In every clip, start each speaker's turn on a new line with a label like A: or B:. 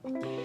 A: Right.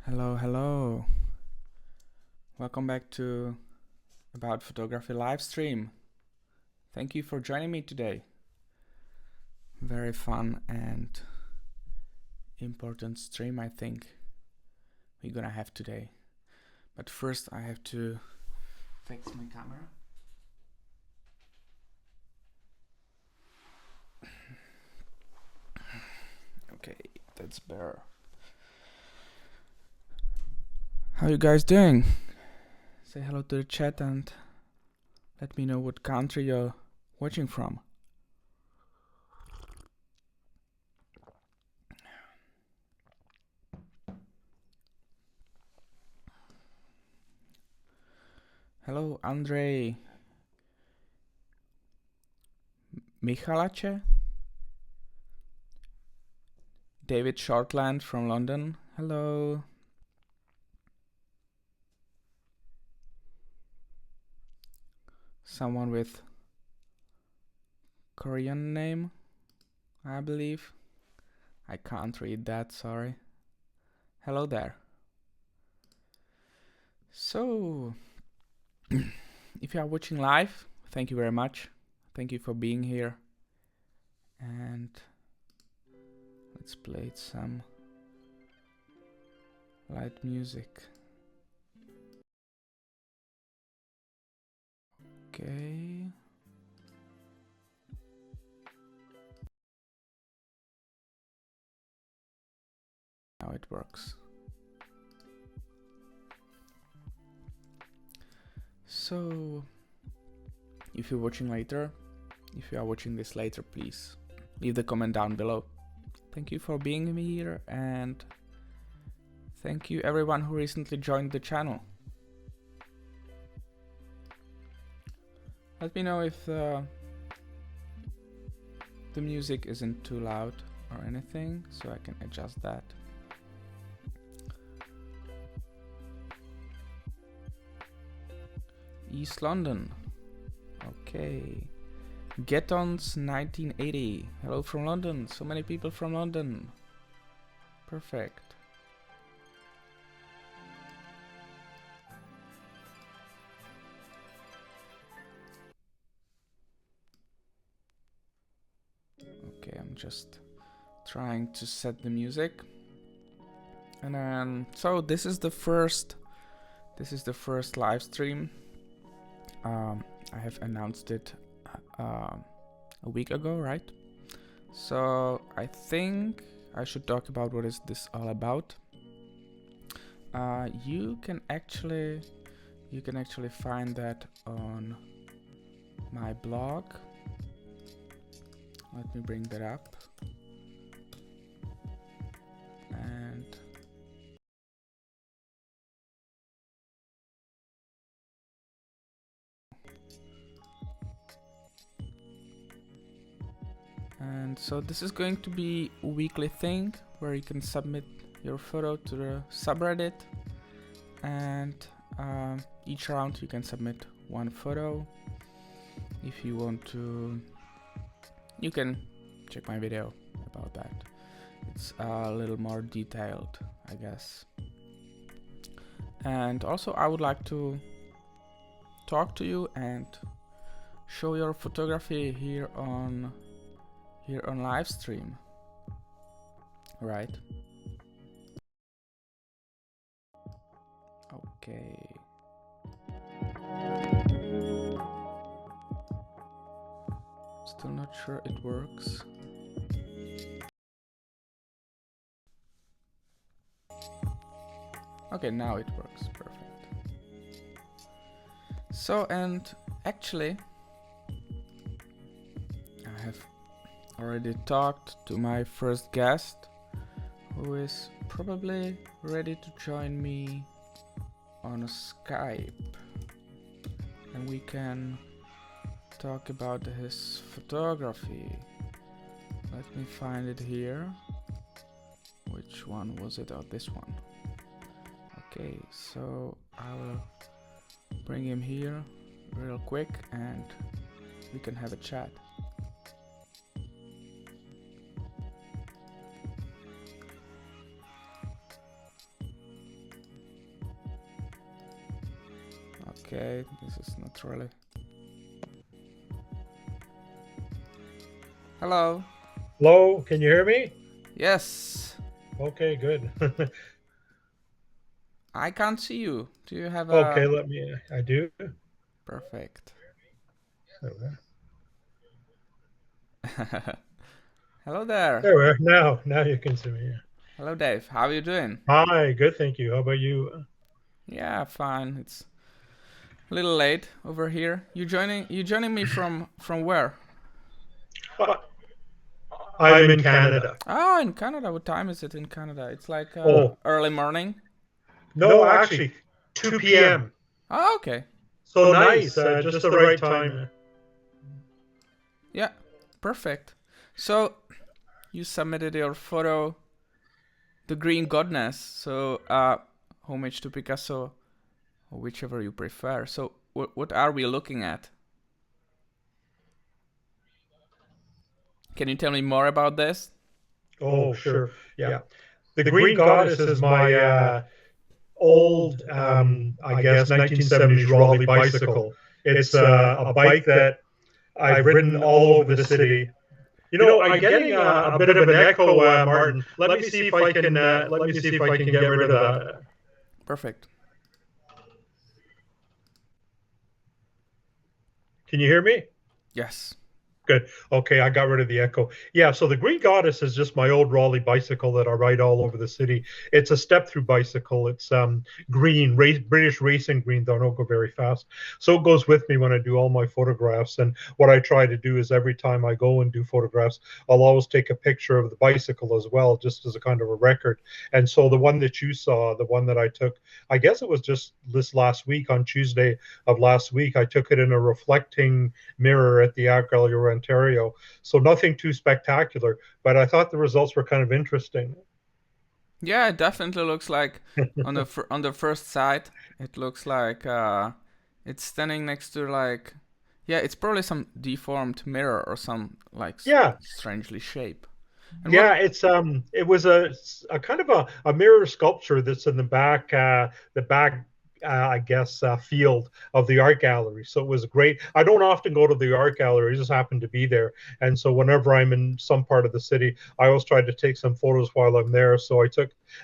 A: Hello. Welcome back to About Photography live stream. Thank you for joining me today. Very fun and important stream, I think, we're gonna have today. But first I have to fix my camera. Okay, that's better. How you guys doing? Say hello to the chat and let me know what country you're watching from. Hello, Andrei Michalache. David Shortland from London. Hello. Someone with Korean name, I believe. I can't read that, sorry. Hello there. So, if you are watching live, thank you very much. Thank you for being here. And let's play some light music. Okay. Now it works. So, if you're watching later, if you are watching this later, please leave the comment down below. Thank you for being here, and thank you everyone who recently joined the channel. Let me know if the music isn't too loud or anything, so I can adjust that. East London. Okay. Getons 1980. Hello from London. So many people from London. Perfect. Okay, I'm just trying to set the music. And then, so this is the first live stream. I have announced it a week ago, right? So I think I should talk about what is this all about. You can actually find that on my blog. Let me bring that up. And so this is going to be a weekly thing where you can submit your photo to the subreddit, and each round you can submit one photo. If you want to, you can check my video about that. It's a little more detailed, I guess. And also I would like to talk to you and show your photography here on live stream, right? Okay. Still not sure it works. Okay, now it works. Perfect. So, and actually I have already talked to my first guest, who is probably ready to join me on Skype, and we can talk about his photography. Let me find it here. Which one was it? Oh, this one. Okay, so I will bring him here real quick and we can have a chat. Okay, this is not really. Hello.
B: Hello, can you hear me?
A: Yes.
B: Okay, good.
A: I can't see you. Do you have a...
B: Okay, I do.
A: Perfect.
B: There
A: Hello there.
B: we are. Now you can see me.
A: Hello, Dave. How are you doing?
B: Hi, good, thank you. How about you?
A: Yeah, fine. It's a little late over here. You joining me from where?
B: I'm in Canada.
A: Oh, in Canada. What time is it in Canada? It's like early morning.
B: No, actually, 2 p.m.
A: Oh, okay.
B: So nice, just the right time.
A: Yeah, perfect. So you submitted your photo, The Green Goddess. So homage to Picasso, or whichever you prefer. So what are we looking at? Can you tell me more about this?
B: Oh, sure. Yeah. The Green Goddess is my old, I guess, 1970s Raleigh bicycle. It's a bike that I've ridden all over the city. I'm getting a bit of an echo, Martin. Let me see if I can. Let me see if I can get rid of that.
A: Perfect.
B: Can you hear me?
A: Yes.
B: Good. Okay, I got rid of the echo. Yeah, so the Green Goddess is just my old Raleigh bicycle that I ride all over the city. It's a step-through bicycle. It's green, British racing green, though I don't go very fast. So it goes with me when I do all my photographs. And what I try to do is every time I go and do photographs, I'll always take a picture of the bicycle as well, just as a kind of a record. And so the one that you saw, the one that I took, I guess it was just this last week, on Tuesday of last week, I took it in a reflecting mirror at the Gallery, Ontario. So nothing too spectacular, but I thought the results were kind of interesting.
A: Yeah, it definitely looks like on the first sight, it looks like It's standing next to like, yeah, it's probably some deformed mirror or some like
B: Yeah,
A: strangely shape. And
B: yeah,
A: what?
B: it was a kind of a mirror sculpture that's in the back I guess field of the art gallery. So it was great. I don't often go to the art gallery; I just happened to be there, and so whenever I'm in some part of the city, I always try to take some photos while I'm there. So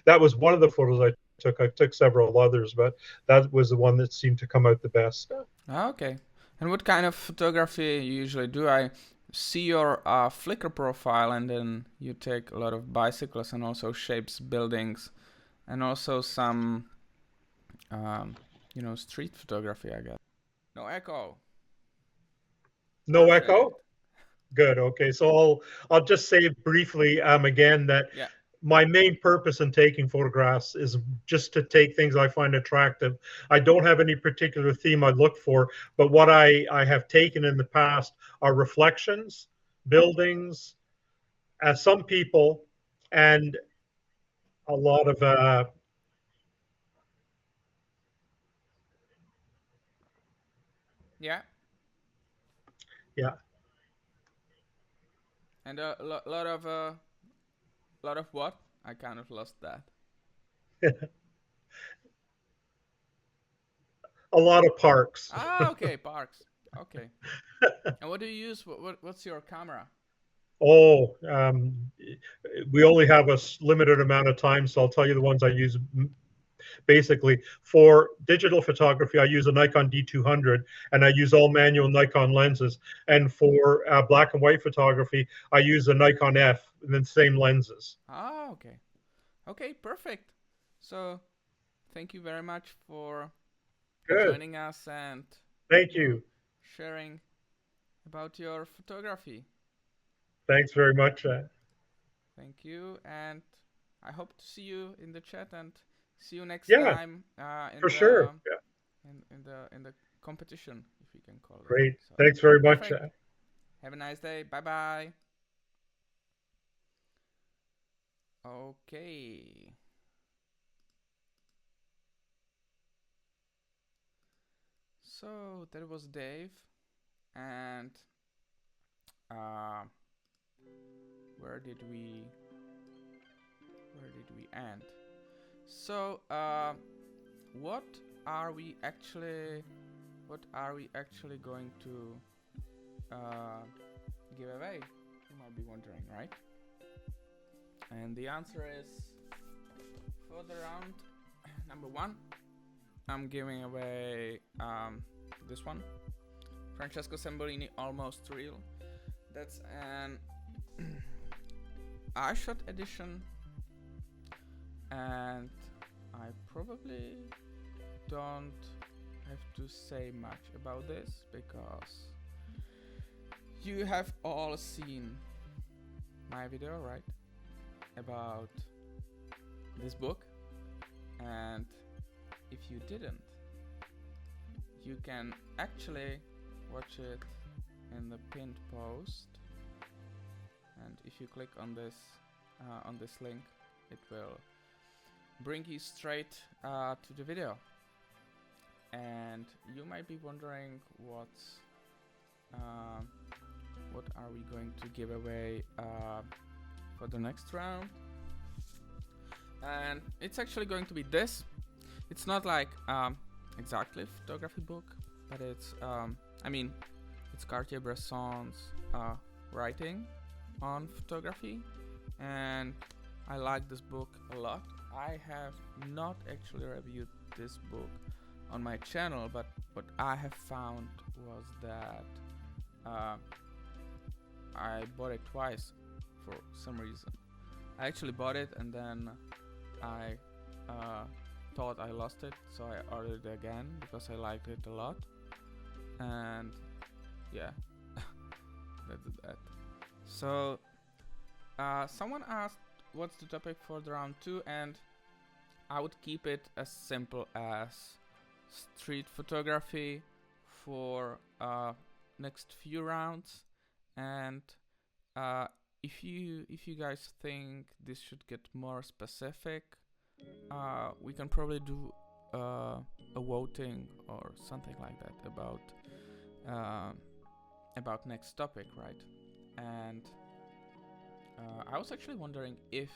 B: that was one of the photos I took. I took several others, but that was the one that seemed to come out the best.
A: Ah, okay. And what kind of photography you usually do? I see your Flickr profile, and then you take a lot of bicycles and also shapes, buildings, and also some, um, street photography, I guess. No echo.
B: No
A: Perfect.
B: echo. Good. Okay. So I'll just say briefly again that
A: Yeah.
B: my main purpose in taking photographs is just to take things I find attractive. I don't have any particular theme I look for, but what I have taken in the past are reflections, buildings, some people, and a lot of
A: Yeah.
B: yeah,
A: And a lot of what? I kind of lost that.
B: a lot of parks.
A: Ah, okay, parks. Okay. And what do you use? What's your camera?
B: Oh, we only have a limited amount of time, so I'll tell you the ones I use. Basically, for digital photography, I use a Nikon D200, and I use all manual Nikon lenses. And for black and white photography, I use a Nikon F, and the same lenses.
A: Ah, okay. Okay, perfect. So, thank you very much for
B: Good.
A: joining us and,
B: Thank
A: you know,
B: you.
A: sharing about your photography.
B: Thanks very much.
A: Thank you, and I hope to see you in the chat and see you next
B: Yeah,
A: time
B: for sure. Yeah,
A: in the competition, if we can call it.
B: great.
A: So,
B: Thanks very much.
A: perfect. Have a nice day. Bye bye. Okay. So that was Dave, and uh, where did we end? So what are we actually going to give away? You might be wondering, right? And the answer is, for the round number 1, I'm giving away this one, Francesco Sembolini Almost Real. That's an iShot edition, and I probably don't have to say much about this because you have all seen my video, right, about this book. And if you didn't, you can actually watch it in the pinned post, and if you click on this link, it will bring you straight to the video. And you might be wondering what are we going to give away for the next round. And it's actually going to be this. It's not like exactly a photography book, but it's it's Cartier-Bresson's writing on photography, and I like this book a lot. I have not actually reviewed this book on my channel, but what I have found was that I bought it twice for some reason. I actually bought it and then I thought I lost it, so I ordered it again because I liked it a lot. And yeah, that did that. So someone asked what's the topic for the round 2, and I would keep it as simple as street photography for next few rounds. And if you guys think this should get more specific, we can probably do a voting or something like that about next topic, right? And I was actually wondering if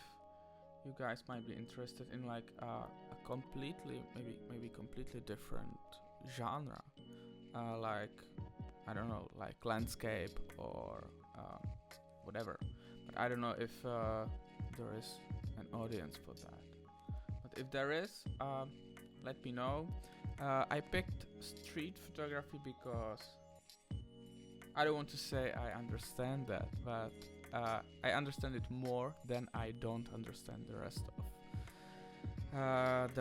A: you guys might be interested in like a completely maybe completely different genre, like I don't know, like landscape or whatever. But I don't know if there is an audience for that. But if there is, let me know. I picked street photography because I don't want to say I understand that, but I understand it more than I don't understand the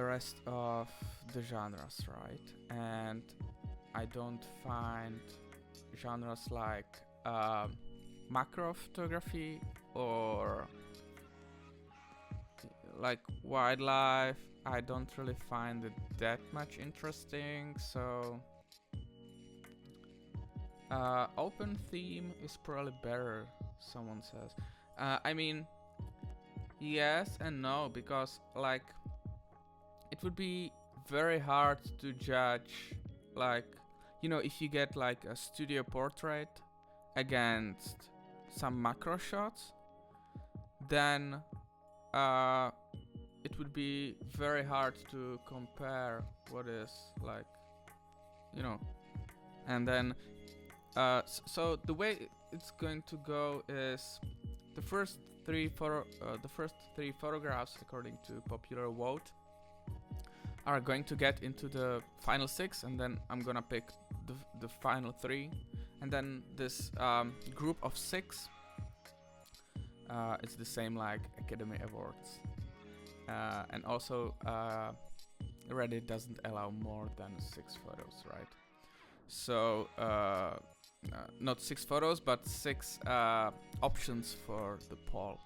A: rest of the genres, right? And I don't find genres like macro photography or like wildlife. I don't really find it that much interesting, so open theme is probably better, someone says. I mean, yes and no, because like it would be very hard to judge, like, you know, if you get like a studio portrait against some macro shots, then it would be very hard to compare what is like, you know, and then so the way it's going to go is the first three photographs, according to popular vote, are going to get into the final 6, and then I'm gonna pick the final 3, and then this group of 6, it's the same like Academy Awards, and also Reddit doesn't allow more than 6 photos, right? So not 6 photos, but 6 options for the poll.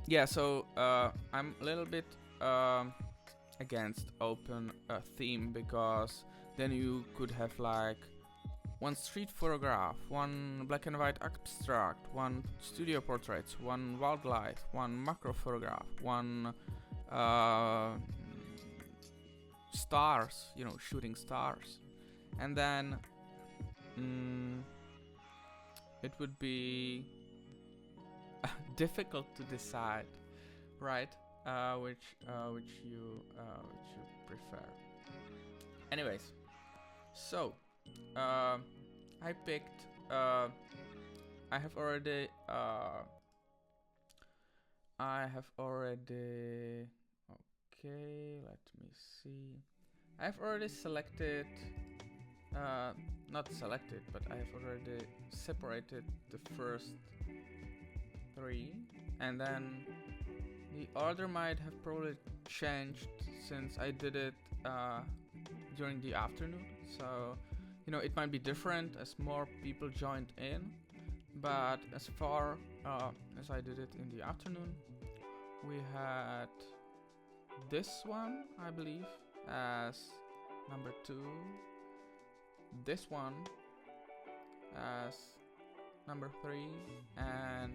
A: Yeah, so I'm a little bit against open theme, because then you could have like one street photograph, one black and white abstract, one studio portraits, one wildlife, one macro photograph, one stars, you know, shooting stars, and then it would be difficult to decide, right? Which you prefer. Anyways, so I picked. I have already. Okay, let me see. I have already selected. Not selected, but I have already separated the first 3, and then the order might have probably changed since I did it during the afternoon. So, you know, it might be different as more people joined in. But as far as I did it in the afternoon, we had this one, I believe, as number 2. This one as number 3, and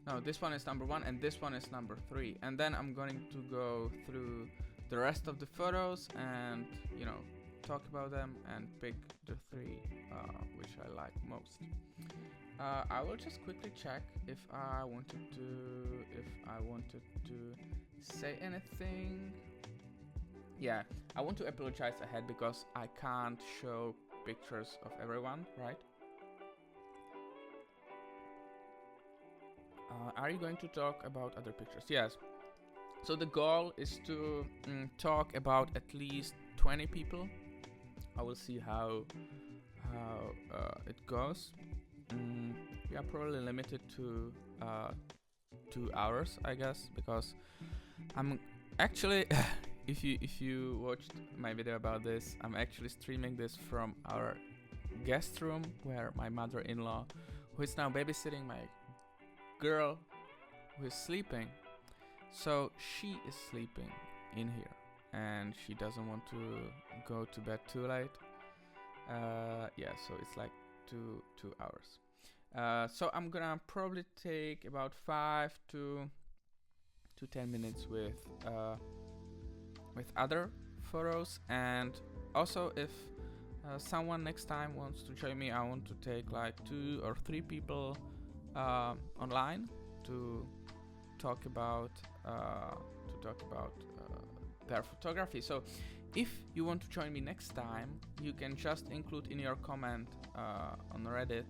A: no, this one is number 1, and this one is number 3. And then I'm going to go through the rest of the photos and, you know, talk about them and pick the 3 which I like most. I will just quickly check if I wanted to say anything. Yeah, I want to apologize ahead because I can't show pictures of everyone, right? Are you going to talk about other pictures? Yes. So the goal is to talk about at least 20 people. I will see how it goes. We are probably limited to 2 hours, I guess, because I'm actually if you watched my video about this, I'm actually streaming this from our guest room where my mother-in-law, who is now babysitting my girl who is sleeping, so she is sleeping in here and she doesn't want to go to bed too late. Yeah, so it's like 2 hours. So I'm gonna probably take about 5 to to 10 minutes with other photos. And also, if someone next time wants to join me, I want to take like 2 or 3 people online to talk about their photography. So if you want to join me next time, you can just include in your comment on Reddit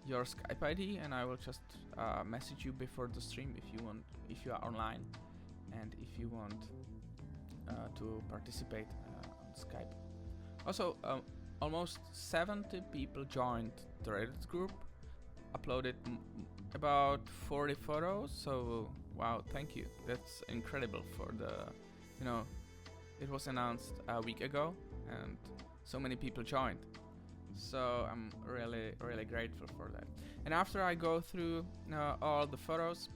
A: your Skype ID, and I will just message you before the stream if you are online, and if you want to participate on Skype. Also, almost 70 people joined the Reddit group, uploaded about 40 photos. So wow, thank you. That's incredible for the, it was announced a week ago and so many people joined. So I'm really, really grateful for that. And after I go through all the photos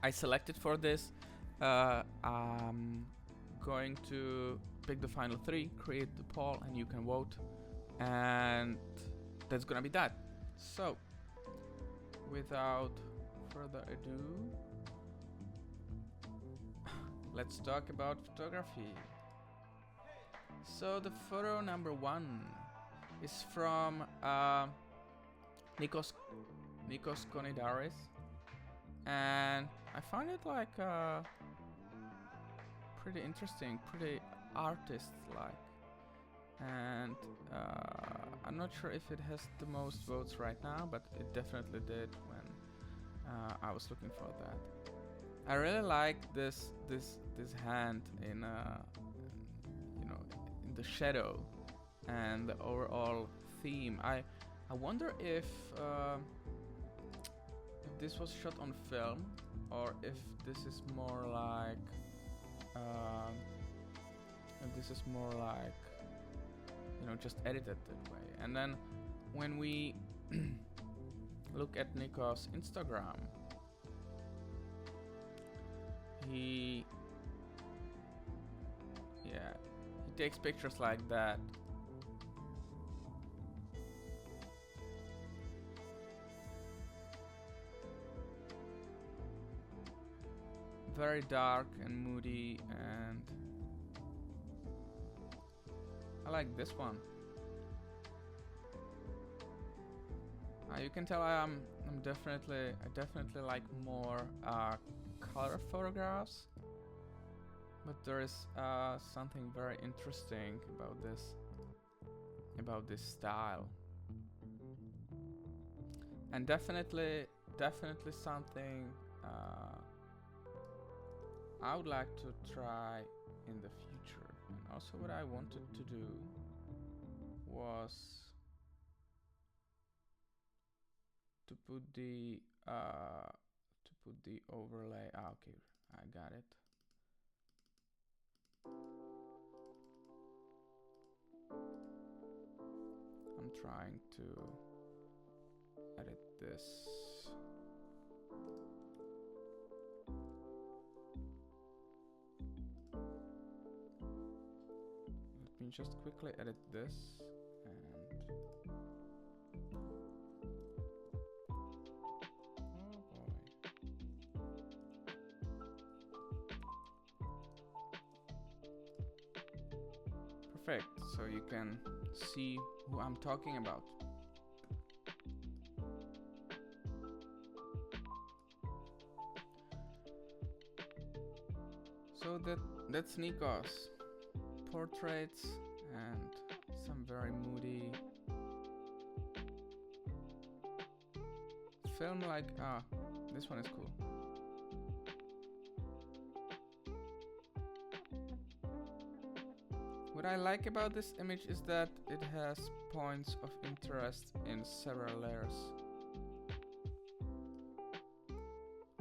A: I selected for this, I'm going to pick the final 3, create the poll, and you can vote. And that's gonna be that. So, without further ado, let's talk about photography. So the photo number 1 is from Nikos Konidaris, and I find it like pretty interesting, pretty artist-like, and I'm not sure if it has the most votes right now, but it definitely did when I was looking for that. I really like this hand in in the shadow and the overall theme. I wonder if this was shot on film, or if this is more like just edited that way. And then when we look at Nikos' Instagram, he takes pictures like that. Very dark and moody, and I like this one. You can tell I definitely like more color photographs, but there is something very interesting about this style, and definitely something I would like to try in the future. And also what I wanted to do was to put the overlay. Okay, I got it. I'm trying to edit this. Let me just quickly edit this, and oh boy. Perfect, so you can see who I'm talking about. So that's Nikos. Portraits and some very moody film, like this one is cool. What I like about this image is that it has points of interest in several layers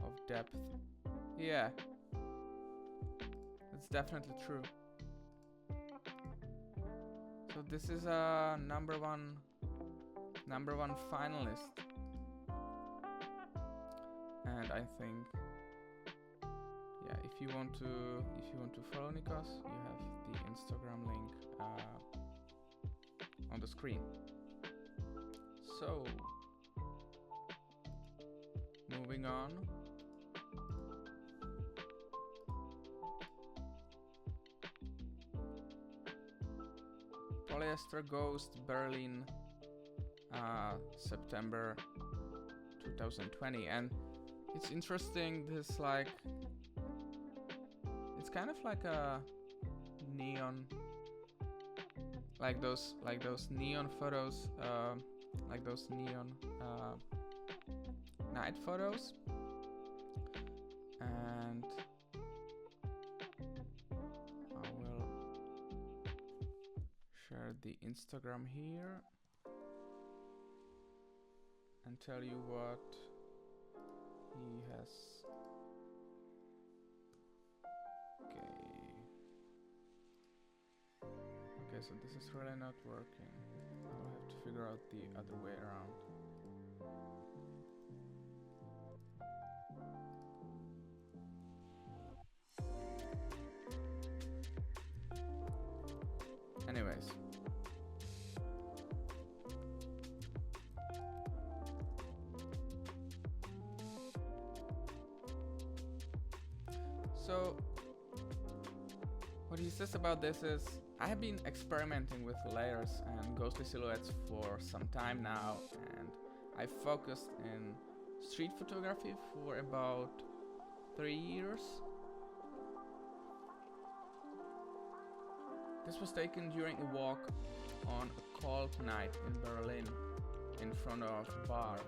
A: of depth. Yeah, that's definitely true. So this is a number one finalist, and I think, yeah, if you want to follow Nikos, you have the Instagram link on the screen. So moving on. Polyester Ghost, Berlin, September 2020. And it's interesting, this like, it's kind of like a neon, like those neon photos, like those neon night photos. And I will share the Instagram here and tell you what he has. Okay, so this is really not working. I'll have to figure out the other way around. Anyways. So, what he says about this is, I have been experimenting with layers and ghostly silhouettes for some time now, and I focused in street photography for about 3 years. This was taken during a walk on a cold night in Berlin in front of a bar.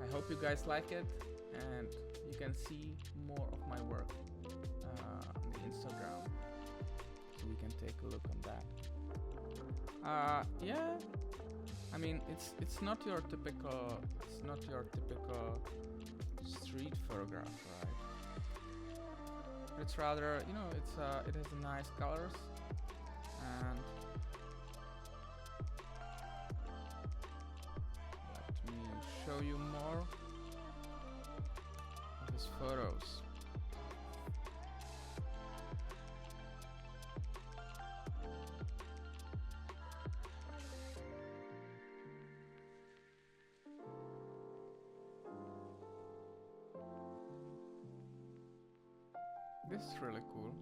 A: I hope you guys like it, and you can see more of my work on the Instagram, so we can take a look on that. Yeah, I mean it's not your typical street photograph, right? It's rather, you know, it has nice colors, and let me show you more of his photos. This is really cool.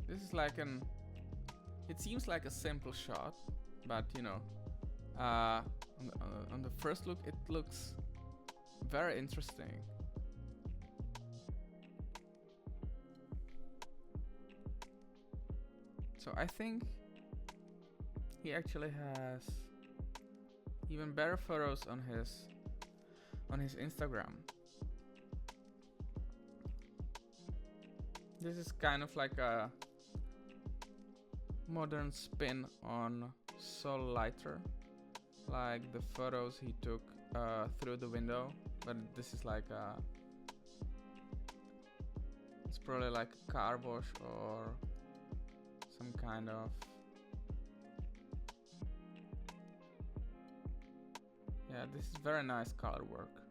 A: This is like it seems like a simple shot, but you know, on the first look it looks very interesting. So I think he actually has even better photos on his Instagram. This is kind of like a modern spin on Soul Lighter, like the photos he took through the window, but this is like it's probably like a car wash or some kind of, yeah, this is very nice color work.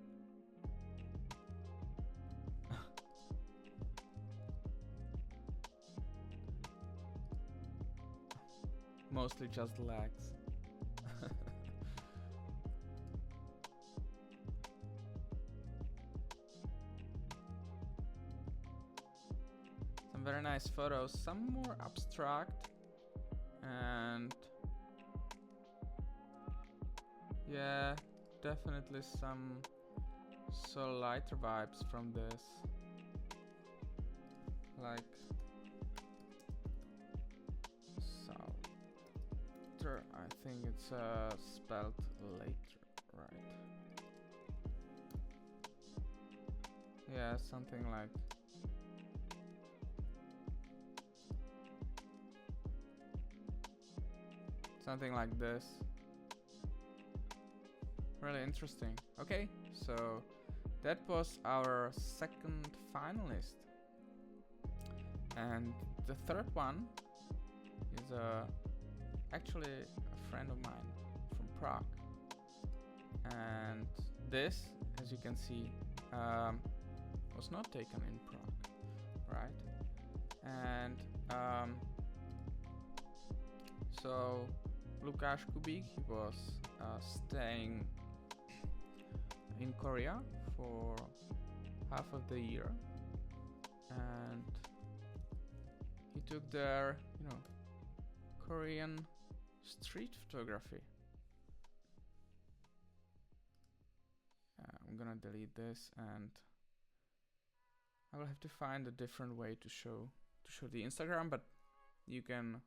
A: Mostly just legs. Some very nice photos, some more abstract, and yeah, definitely some Soul Lighter vibes from this. Like Salter, I think it's spelled later, right? Yeah, something like this. Really interesting. Okay, so that was our second finalist, and the third one is actually a friend of mine from Prague, and this, as you can see, was not taken in Prague, right? And so Lukáš Kubík, he was staying in Korea for half of the year, and he took there, Korean street photography. I'm gonna delete this, and I will have to find a different way to show the Instagram, but you can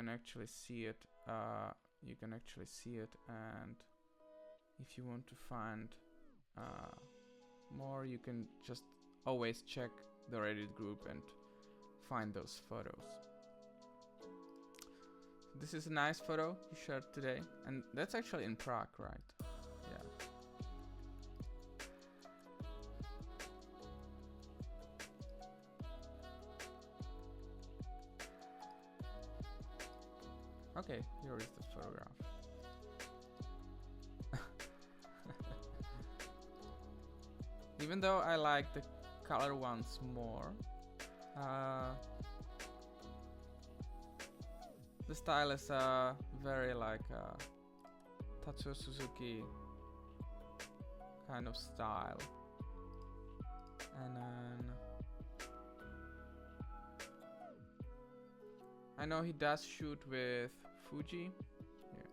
A: actually see it. And if you want to find more, you can just always check the Reddit group and find those photos. This is a nice photo he shared today, and that's actually in Prague, right? Yeah. Okay, here is the photograph. Even though I like the color ones more, the style is very like Tatsuo Suzuki kind of style. And then I know he does shoot with Fuji. Yeah.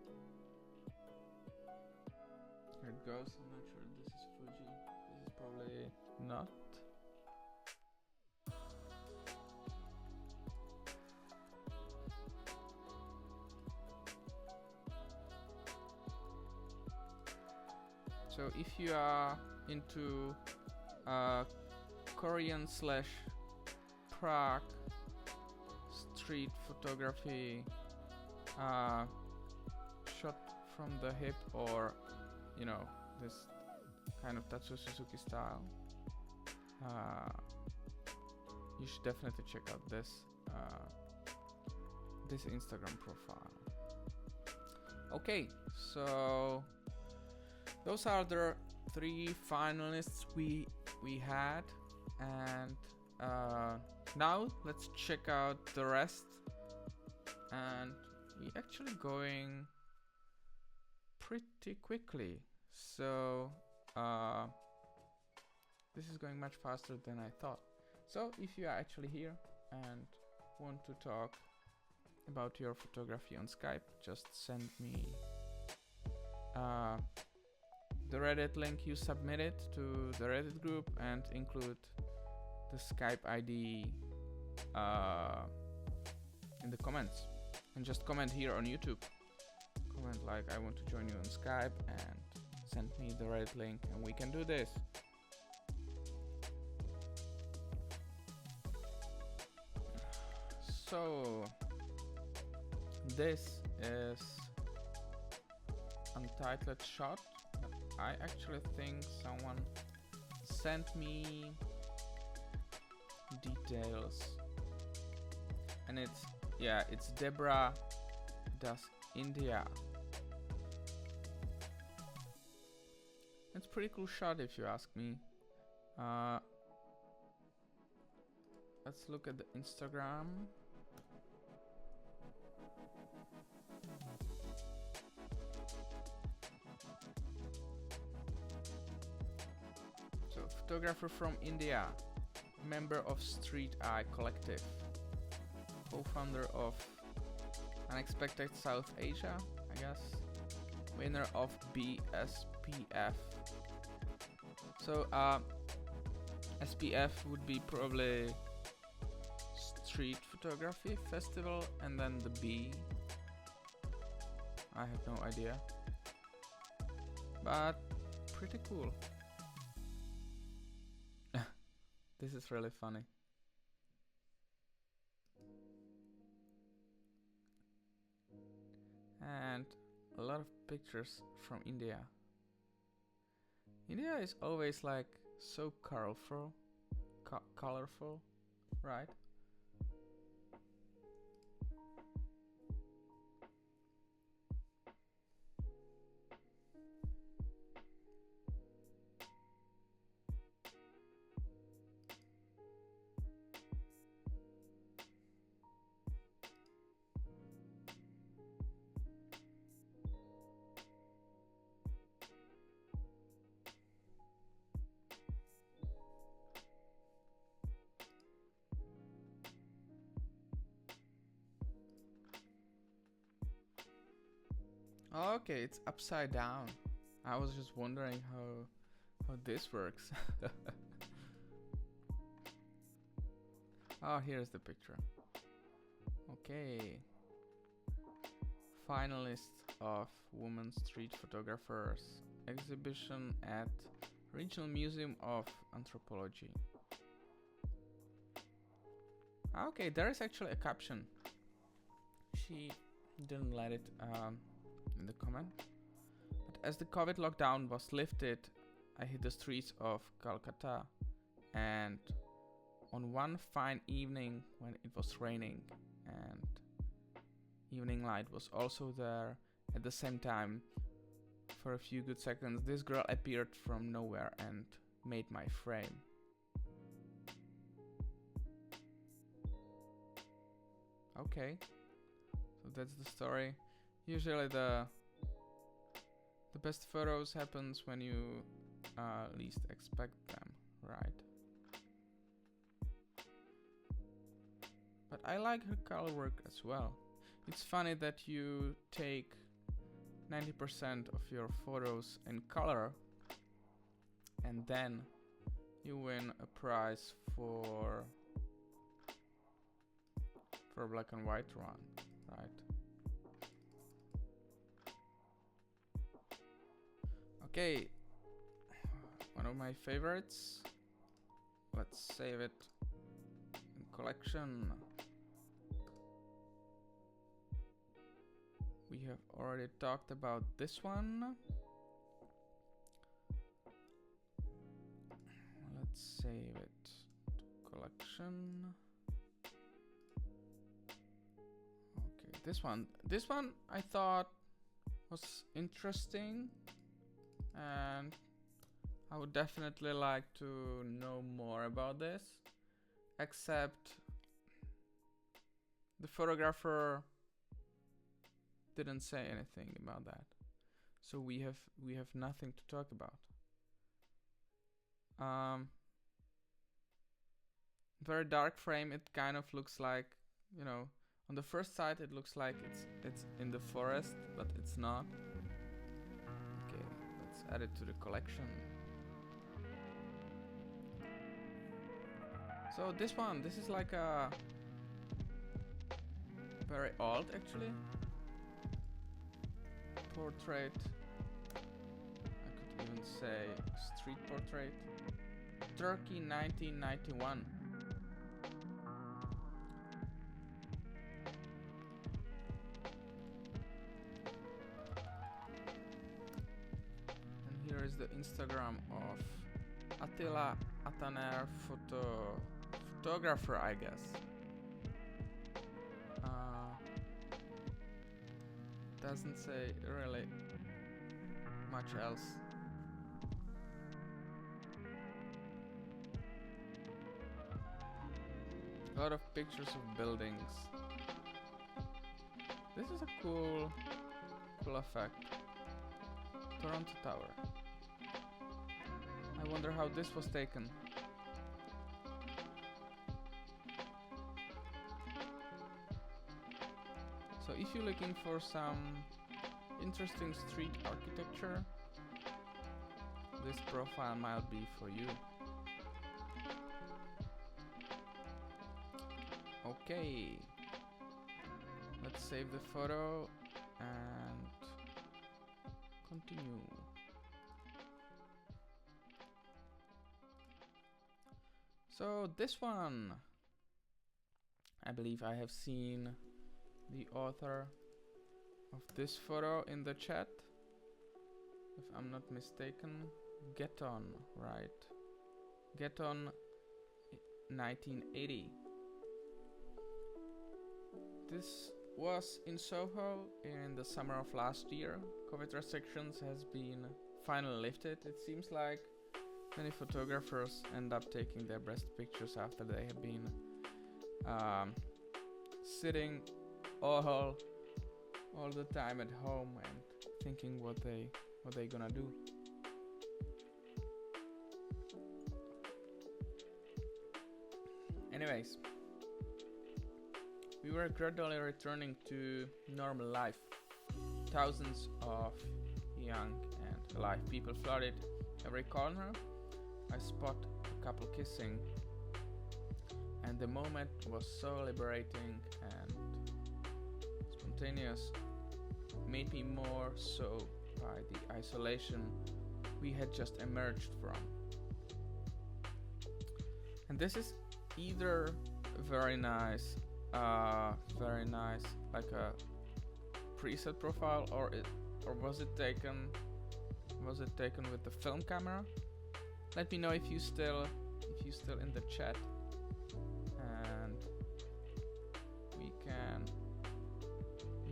A: Here it goes. I'm not sure this is Fuji. This is probably not. So if you are into Korean / Prague street photography, shot from the hip, or this kind of Tatsuo Suzuki style, you should definitely check out this Instagram profile. Okay, so those are the 3 finalists we had, and now let's check out the rest. And we actually going pretty quickly, so this is going much faster than I thought. So if you are actually here and want to talk about your photography on Skype, just send me the Reddit link you submitted to the Reddit group and include the Skype ID in the comments, and just comment here on YouTube. Comment like, I want to join you on Skype, and send me the Reddit link and we can do this. So this is Untitled Shot. I actually think someone sent me details, and it's Deborah does India. It's a pretty cool shot if you ask me. Let's look at the Instagram. So, photographer from India, member of Street Eye Collective, co-founder of Unexpected South Asia, I guess, winner of BSPF. So SPF would be probably Street Photography Festival, and then the B, I have no idea, but pretty cool. This is really funny. And a lot of pictures from India. India is always like so colorful, right? Okay, it's upside down. I was just wondering how this works. Oh, here's the picture. Okay. Finalists of Women Street Photographers exhibition at Regional Museum of Anthropology. Okay, there is actually a caption. She didn't let it in the comment. But as the COVID lockdown was lifted, I hit the streets of Calcutta, and on one fine evening when it was raining and evening light was also there at the same time, for a few good seconds this girl appeared from nowhere and made my frame. Okay, so that's the story. Usually the best photos happens when you least expect them, right? But I like her color work as well. It's funny that you take 90% of your photos in color and then you win a prize for a black and white one, right? Okay, one of my favorites. Let's save it in collection. We have already talked about this one. Let's save it to collection. Okay, this one I thought was interesting, and I would definitely like to know more about this, except the photographer didn't say anything about that, so we have nothing to talk about. Very dark frame. It kind of looks like, you know, on the first side it looks like it's in the forest, but it's not. Okay, let's add it to the collection. So this is like a very old, actually, portrait. I could even say street portrait. Turkey 1991. And here is the Instagram of Attila Ataner, photographer, I guess. Doesn't say really much else. A lot of pictures of buildings. This is a cool effect. Toronto Tower. I wonder how this was taken. So if you're looking for some interesting street architecture, this profile might be for you. Okay, let's save the photo and continue. So this one, I believe I have seen the author of this photo in the chat, if I'm not mistaken. Getton, right? Getton 1980. This was in Soho in the summer of last year. COVID restrictions has been finally lifted. It seems like many photographers end up taking their best pictures after they have been sitting all the time at home and thinking what they gonna do. Anyways, we were gradually returning to normal life. Thousands of young and alive people flooded every corner. I spot a couple kissing, and the moment was so liberating and spontaneous, made me more so by the isolation we had just emerged from. And this is either very nice, like a preset profile, or was it taken with the film camera? Let me know if you still in the chat, and we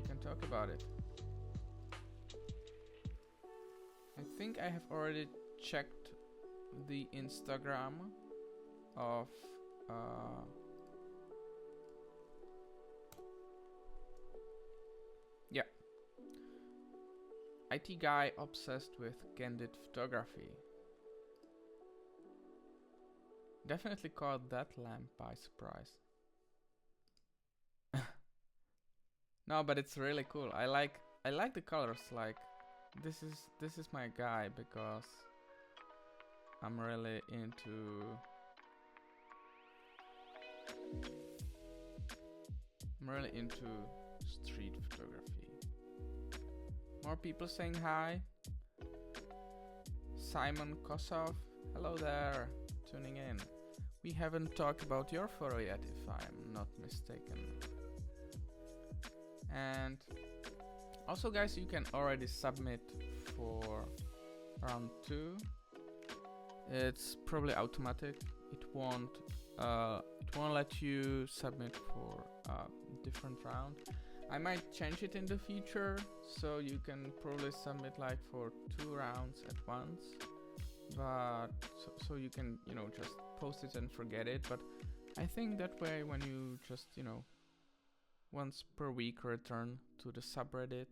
A: can talk about it. I think I have already checked the Instagram of yeah, IT guy obsessed with candid photography. Definitely caught that lamp by surprise. No, but it's really cool. I like the colors. Like, this is my guy, because I'm really into street photography. More people saying hi. Simon Kosov, hello there, tuning in. We haven't talked about your photo yet, if I'm not mistaken. And also, guys, you can already submit for round 2. It's probably automatic. It won't let you submit for a different round. I might change it in the future, so you can probably submit like for 2 rounds at once. But so you can, just post it and forget it. But I think that way, when you just, once per week return to the subreddit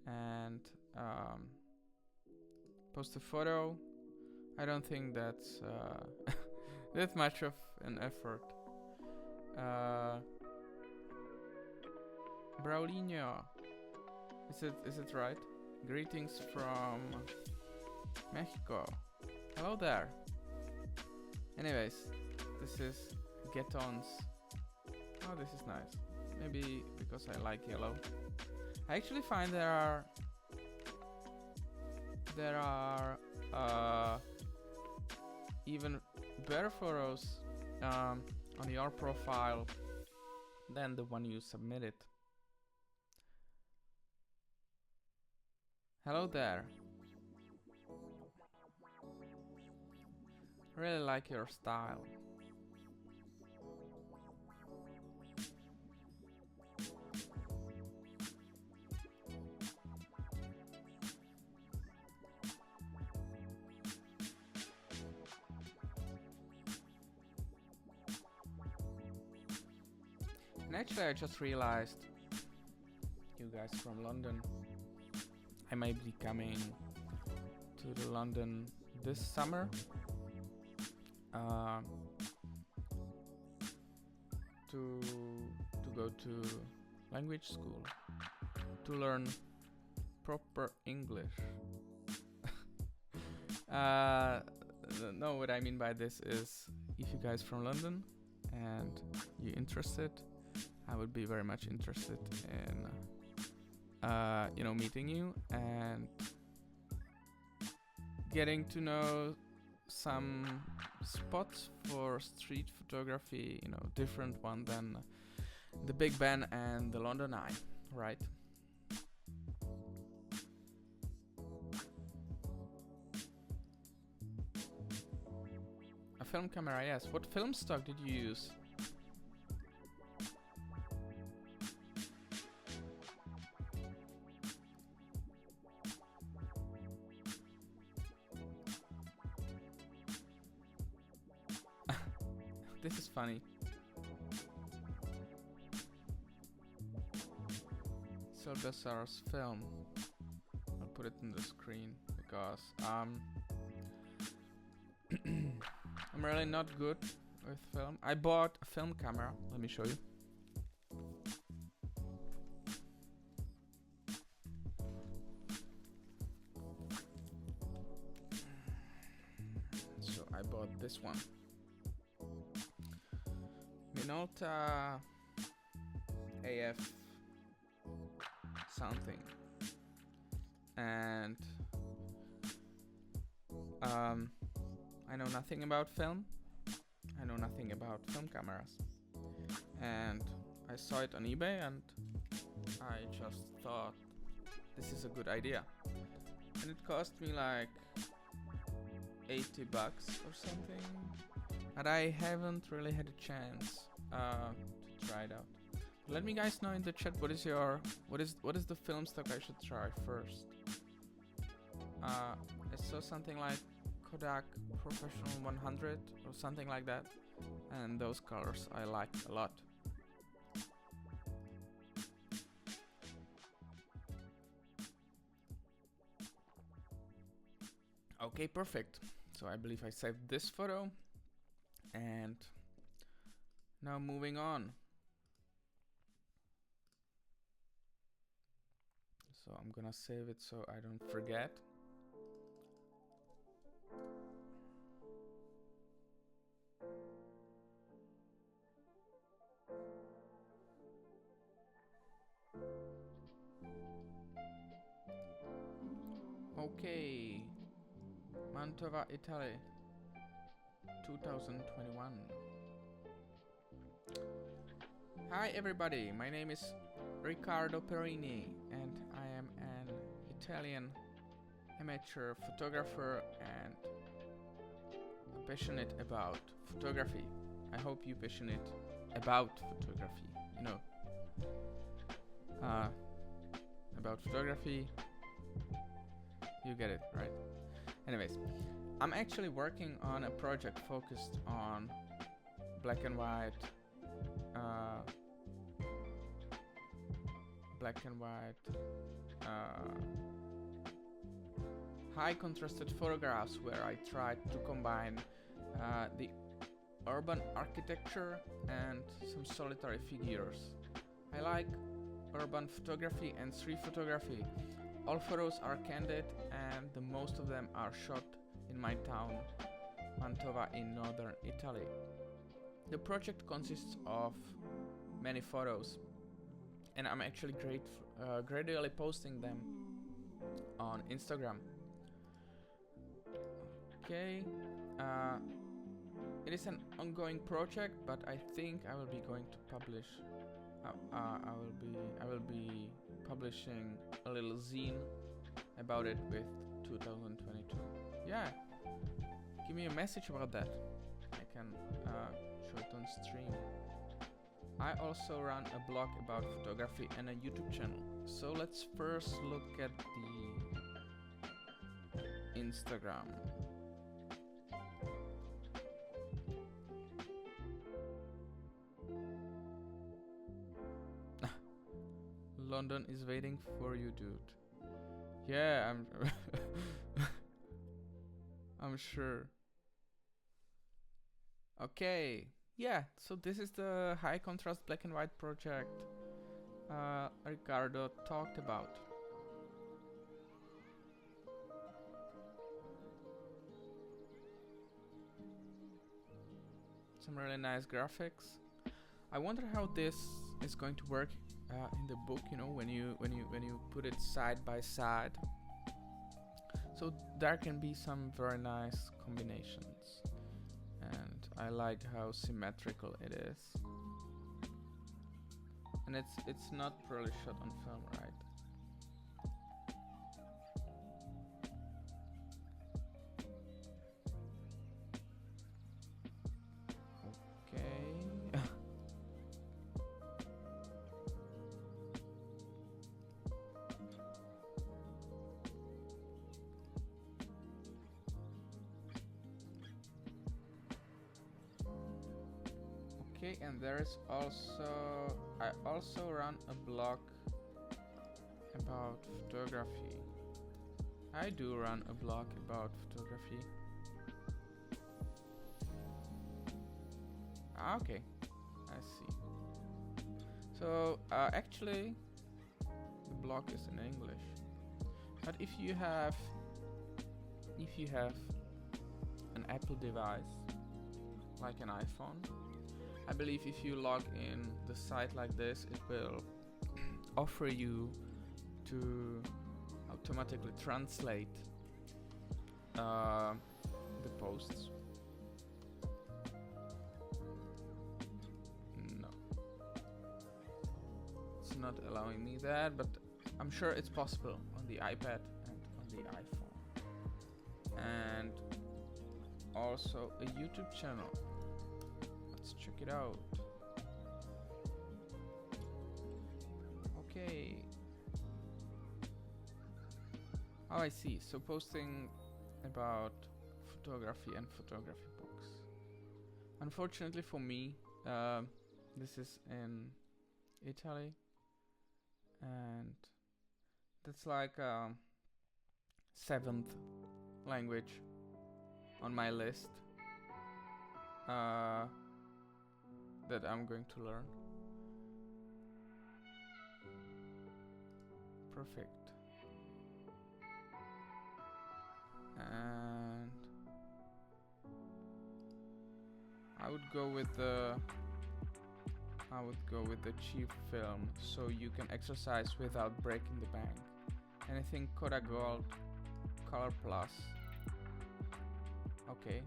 A: and post a photo, I don't think that's that much of an effort. Braulinho, is it right? Greetings from Mexico. Hello there. Anyways, this is Getons. Oh, this is nice. Maybe because I like yellow. I actually find there are even better photos on your profile than the one you submitted. Hello there. Really like your style. And actually, I just realized, you guys from London, I might be coming to the London this summer to go to language school to learn proper English. No, what I mean by this is, if you guys from London and you're interested, I would be very much interested in meeting you and getting to know some spots for street photography, different one than the Big Ben and the London Eye, right? A film camera, yes. What film stock did you use? This is funny. Silvesar's film. I'll put it in the screen because I'm really not good with film. I bought a film camera. Let me show you. one. Minolta AF something. And I know nothing about film. I know nothing about film cameras. And I saw it on eBay and I just thought this is a good idea. And it cost me like $80 or something. And I haven't really had a chance to try it out. Let me guys know in the chat what is the film stock I should try first. I saw something like Kodak Professional 100 or something like that, and those colors I like a lot. Okay, perfect. So I believe I saved this photo, and now moving on. So I'm gonna save it so I don't forget. Okay, Mantova, Italy, 2021. Hi everybody, my name is Riccardo Perini and I am an Italian amateur photographer and passionate about photography. I hope you're passionate about photography, you know. About photography, you get it, right? Anyways, I'm actually working on a project focused on black and white high contrasted photographs where I tried to combine the urban architecture and some solitary figures. I like urban photography and street photography. All photos are candid and the most of them are shot in my town, Mantova in northern Italy. The project consists of many photos and I'm actually gradually posting them on Instagram. Okay, it is an ongoing project, but I think I will be going to publish. I will be publishing a little zine about it with 2022. Yeah, give me a message about that. I can show it on stream. I also run a blog about photography and a YouTube channel. So let's first look at the Instagram. London is waiting for you, dude. Yeah, I'm sure. Okay, yeah, so this is the high contrast black and white project Ricardo talked about. Some really nice graphics. I wonder how this is going to work in the book, you know, when you put it side by side. So there can be some very nice combinations, and I like how symmetrical it is. And it's not really shot on film, right? Okay, and there's also, I also run a blog about photography. I do run a blog about photography. Okay, I see. So actually the blog is in English, but if you have an Apple device, like an iPhone. I believe if you log in the site like this, it will offer you to automatically translate the posts. No, it's not allowing me that, but I'm sure it's possible on the iPad and on the iPhone. And also a YouTube channel. Let's check it out. Okay. Oh, I see. So posting about photography and photography books. Unfortunately for me, this is in Italy, and that's like a 7th language on my list that I'm going to learn. Perfect. And I would go with the cheap film, so you can exercise without breaking the bank. And I think Kodak Gold Color Plus. Okay,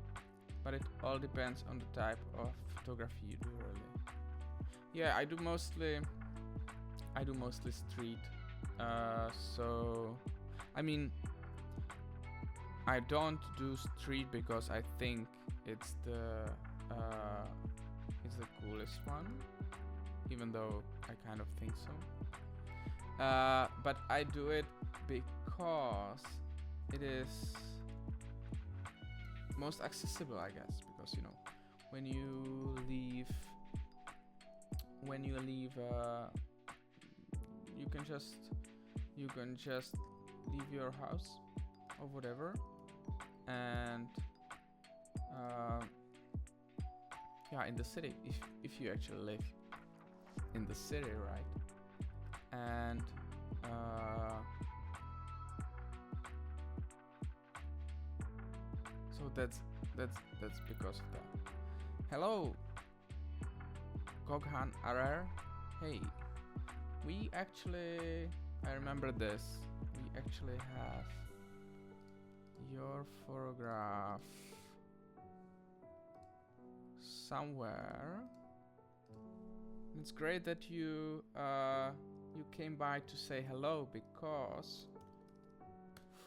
A: but it all depends on the type of photography you do, really. Yeah, I do mostly street. So I mean, I don't do street because I think it's the coolest one, even though I kind of think so. But I do it because it is most accessible, I guess, because you know, when you leave you can just leave your house or whatever, and yeah, in the city, if you actually live in the city, right? And so that's because of that. Hello, Goghan RR. Hey, I remember this. We actually have your photograph somewhere. It's great that you came by to say hello, because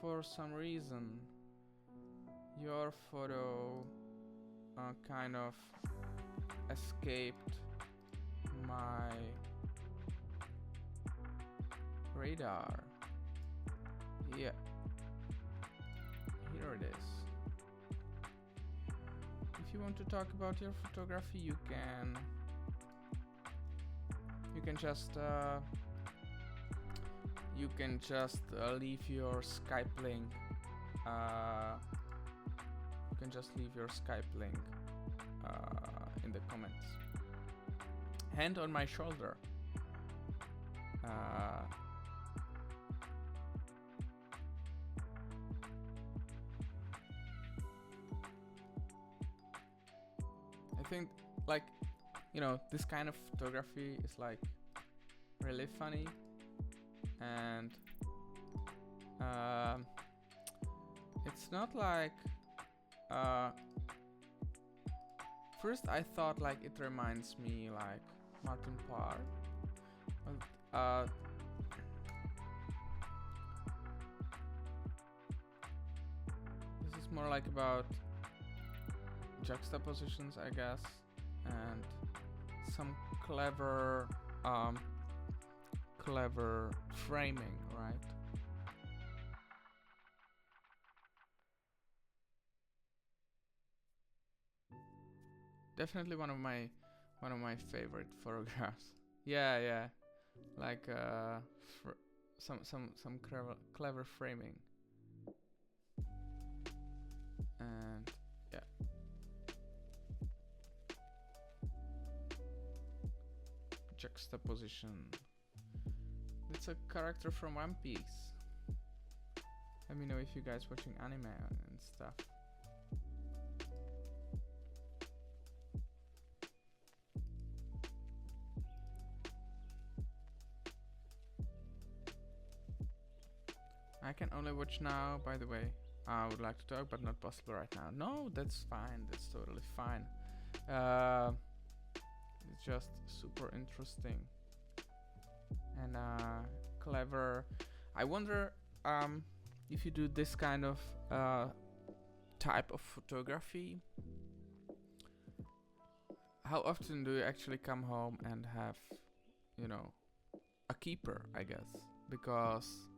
A: for some reason your photo kind of escaped my radar. Yeah, here it is. If you want to talk about your photography, you can just leave your Skype link. You can just leave your Skype link in the comments. Hand on my shoulder. I think, like, you know, this kind of photography is like really funny, and it's not like first I thought like it reminds me like Martin Parr, but this is more like about juxtapositions, I guess, and some clever framing, right? Definitely one of my favorite photographs. Yeah, like some clever framing, and yeah. Juxtaposition. It's a character from One Piece. Let me know if you guys watching anime and stuff. I can only watch now, by the way. I would like to talk, but not possible right now. No, that's fine. That's totally fine. It's just super interesting and clever. I wonder if you do this kind of type of photography, how often do you actually come home and have, you know, a keeper, I guess? Because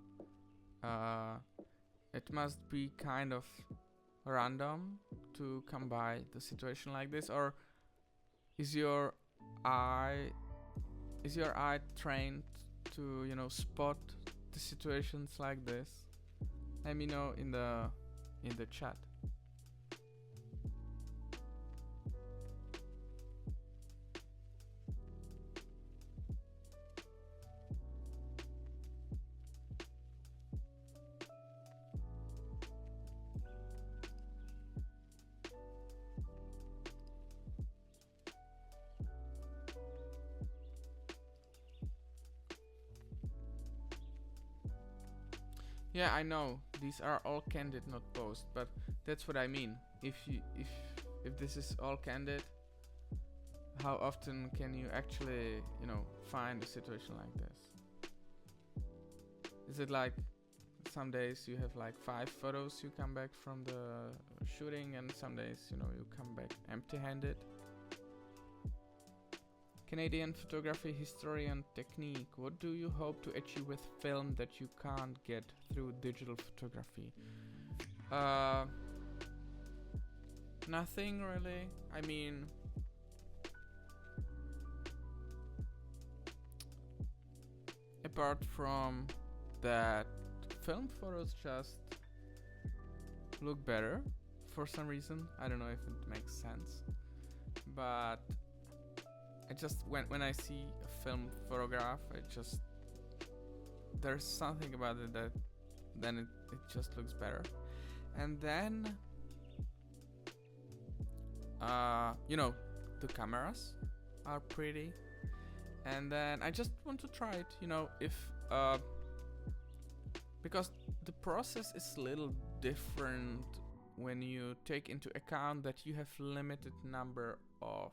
A: it must be kind of random to come by the situation like this, or is your eye trained to, you know, spot the situations like this? Let me know in the chat. Yeah, I know these are all candid, not posed, but that's what I mean. If this is all candid, how often can you actually, you know, find a situation like this? Is it like some days you have like 5 photos you come back from the shooting, and some days, you know, you come back empty-handed? Canadian photography history and technique. What do you hope to achieve with film that you can't get through digital photography? Nothing really. I mean, apart from that, film photos just look better for some reason. I don't know if it makes sense, but I just when I see a film photograph, there's something about it that then it just looks better. And then you know, the cameras are pretty, and then I just want to try it, you know, if because the process is a little different when you take into account that you have limited number of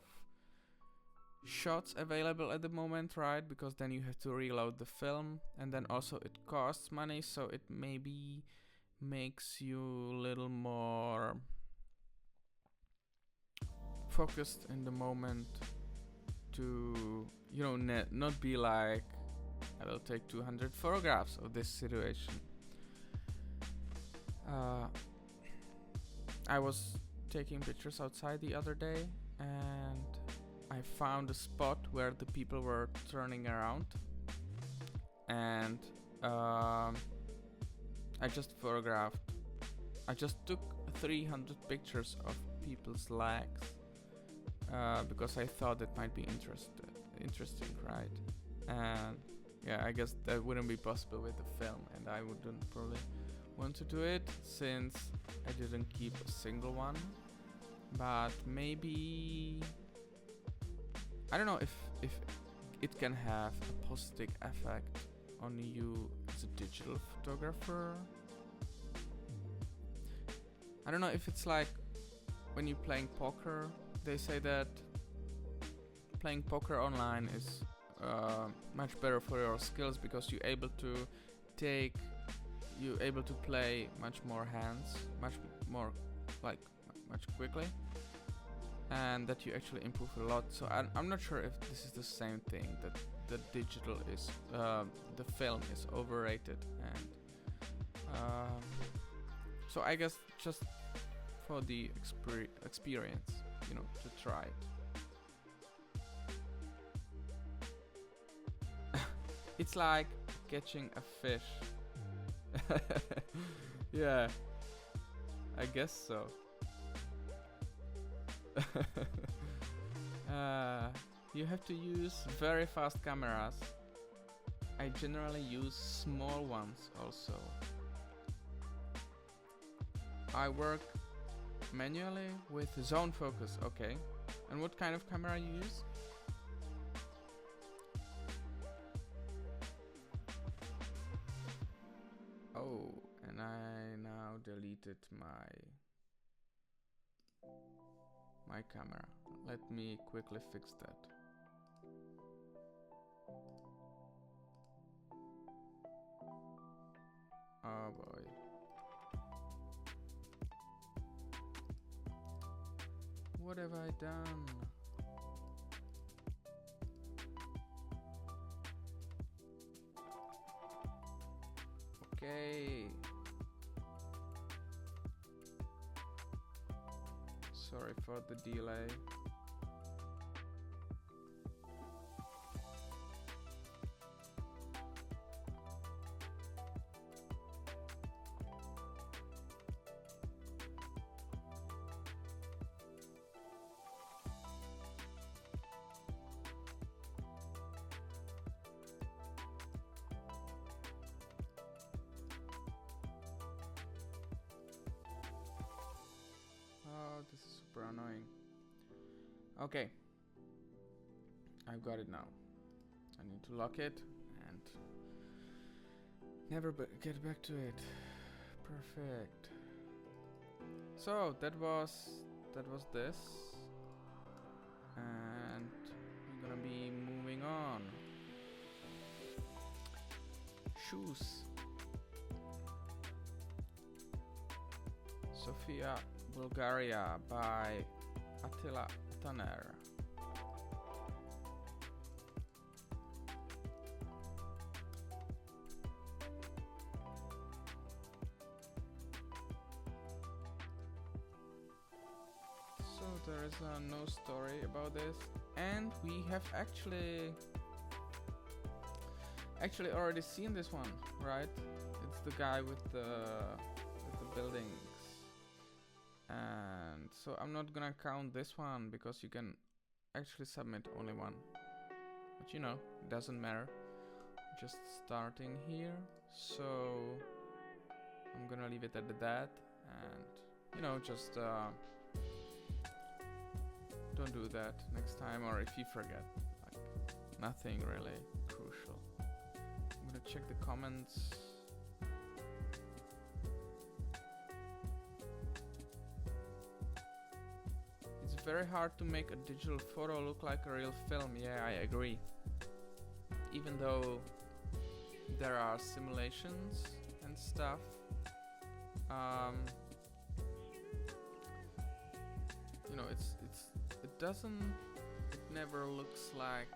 A: shots available at the moment, right? Because then you have to reload the film, and then also it costs money, so it maybe makes you a little more focused in the moment to, you know, not be like, I will take 200 photographs of this situation. I was taking pictures outside the other day, and I found a spot where the people were turning around, and I just took 300 pictures of people's legs, because I thought it might be interesting, right? And yeah, I guess that wouldn't be possible with the film, and I wouldn't probably want to do it since I didn't keep a single one. But maybe, I don't know if it can have a positive effect on you as a digital photographer. I don't know if it's like when you're playing poker. They say that playing poker online is much better for your skills because you're able to play much more hands, much quickly, and that you actually improve a lot. So I'm not sure if this is the same thing, that the digital is the film is overrated, and so I guess just for the experience, you know, to try it. It's like catching a fish. Yeah, I guess so. You have to use very fast cameras. I generally use small ones also. I work manually with zone focus, okay. And what kind of camera you use? Oh, deleted my camera. Let me quickly fix that. Oh boy. What have I done? Okay. Sorry for the delay. Oh, this is super annoying. Okay. I've got it now. I need to lock it and never get back to it. Perfect. So that was this, and we're gonna be moving on. Shoes. Sofia, Bulgaria by Attila Tanner. So there is no story about this, and we have actually already seen this one, right? It's the guy with the buildings. And so I'm not gonna count this one because you can actually submit only one. But you know, it doesn't matter. Just starting here. So I'm gonna leave it at that, and you know, just don't do that next time, or if you forget, like nothing really crucial. I'm gonna check the comments. It's very hard to make a digital photo look like a real film. Yeah, I agree. Even though there are simulations and stuff, you know, it never looks like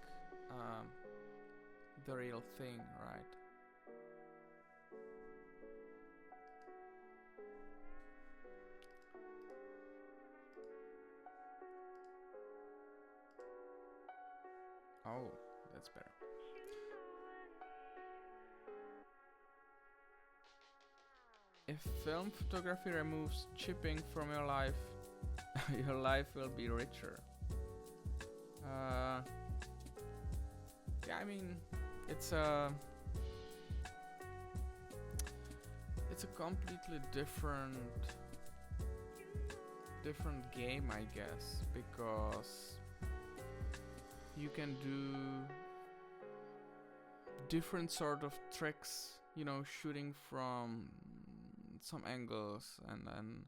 A: the real thing, right? Oh, that's better. If film photography removes chipping from your life, your life will be richer. Yeah, I mean, it's a completely different game, I guess, because you can do different sort of tricks, you know, shooting from some angles and then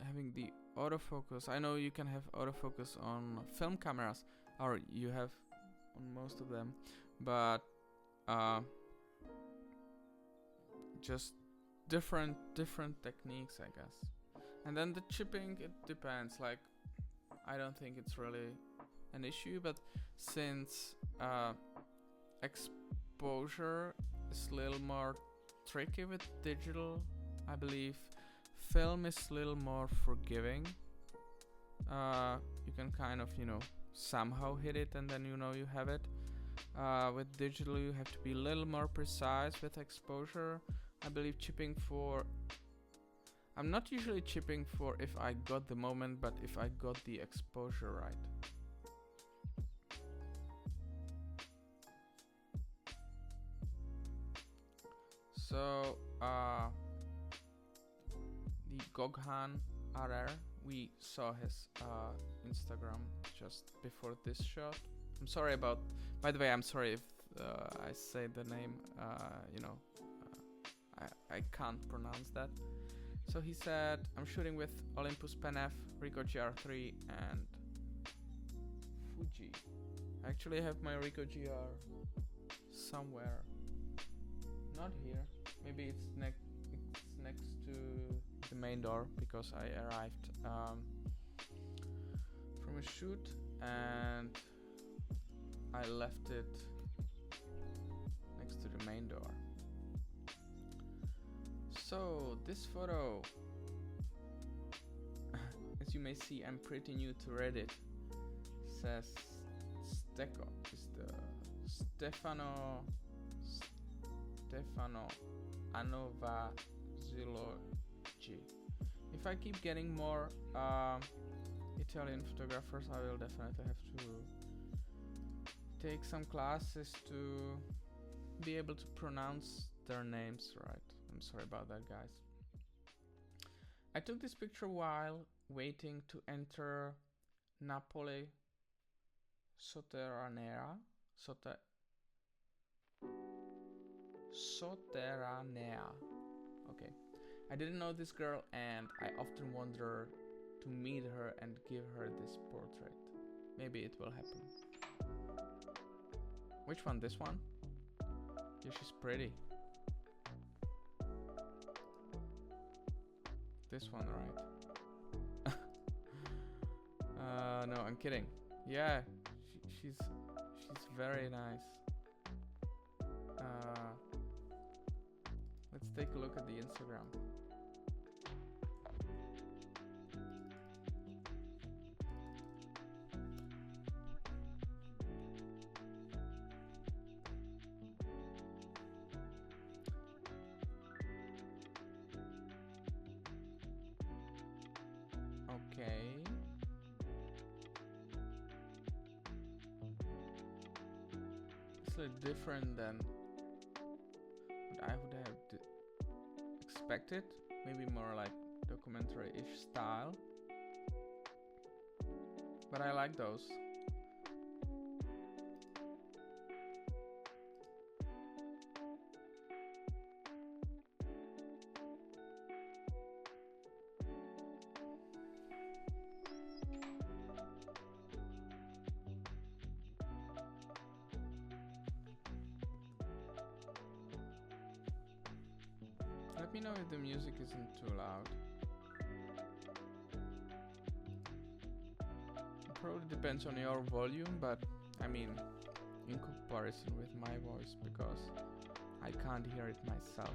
A: having the autofocus. I know you can have autofocus on film cameras, or you have on most of them, but just different techniques, I guess. And then the chipping, it depends. Like, I don't think it's really an issue, but since exposure is a little more tricky with digital, I believe film is a little more forgiving. You can kind of, you know, somehow hit it and then you know you have it. With digital you have to be a little more precise with exposure. I believe chipping for... I'm not usually chipping for if I got the moment, but if I got the exposure right. So, the Goghan RR, we saw his Instagram just before this shot. I'm sorry about... By the way, I'm sorry if I say the name, you know, I can't pronounce that. So he said, I'm shooting with Olympus Pen F, Ricoh GR3 and Fuji. I actually have my Ricoh GR somewhere. Not here. Maybe it's next to the main door because I arrived from a shoot and I left it next to the main door. So this photo, as you may see, I'm pretty new to Reddit. It says Steko is the Stefano Anovazology. If I keep getting more Italian photographers, I will definitely have to take some classes to be able to pronounce their names right. I'm sorry about that, guys. I took this picture while waiting to enter Napoli Sotterranea. Okay. I didn't know this girl and I often wonder to meet her and give her this portrait. Maybe it will happen. Which one? This one? Yeah, she's pretty. This one, right? No, I'm kidding. Yeah, she's very nice. Let's take a look at the Instagram. Okay. It's a little different than what I would have expected. Maybe more like documentary-ish style. But I like those. Let me know if the music isn't too loud. It probably depends on your volume, but I mean, in comparison with my voice, because I can't hear it myself.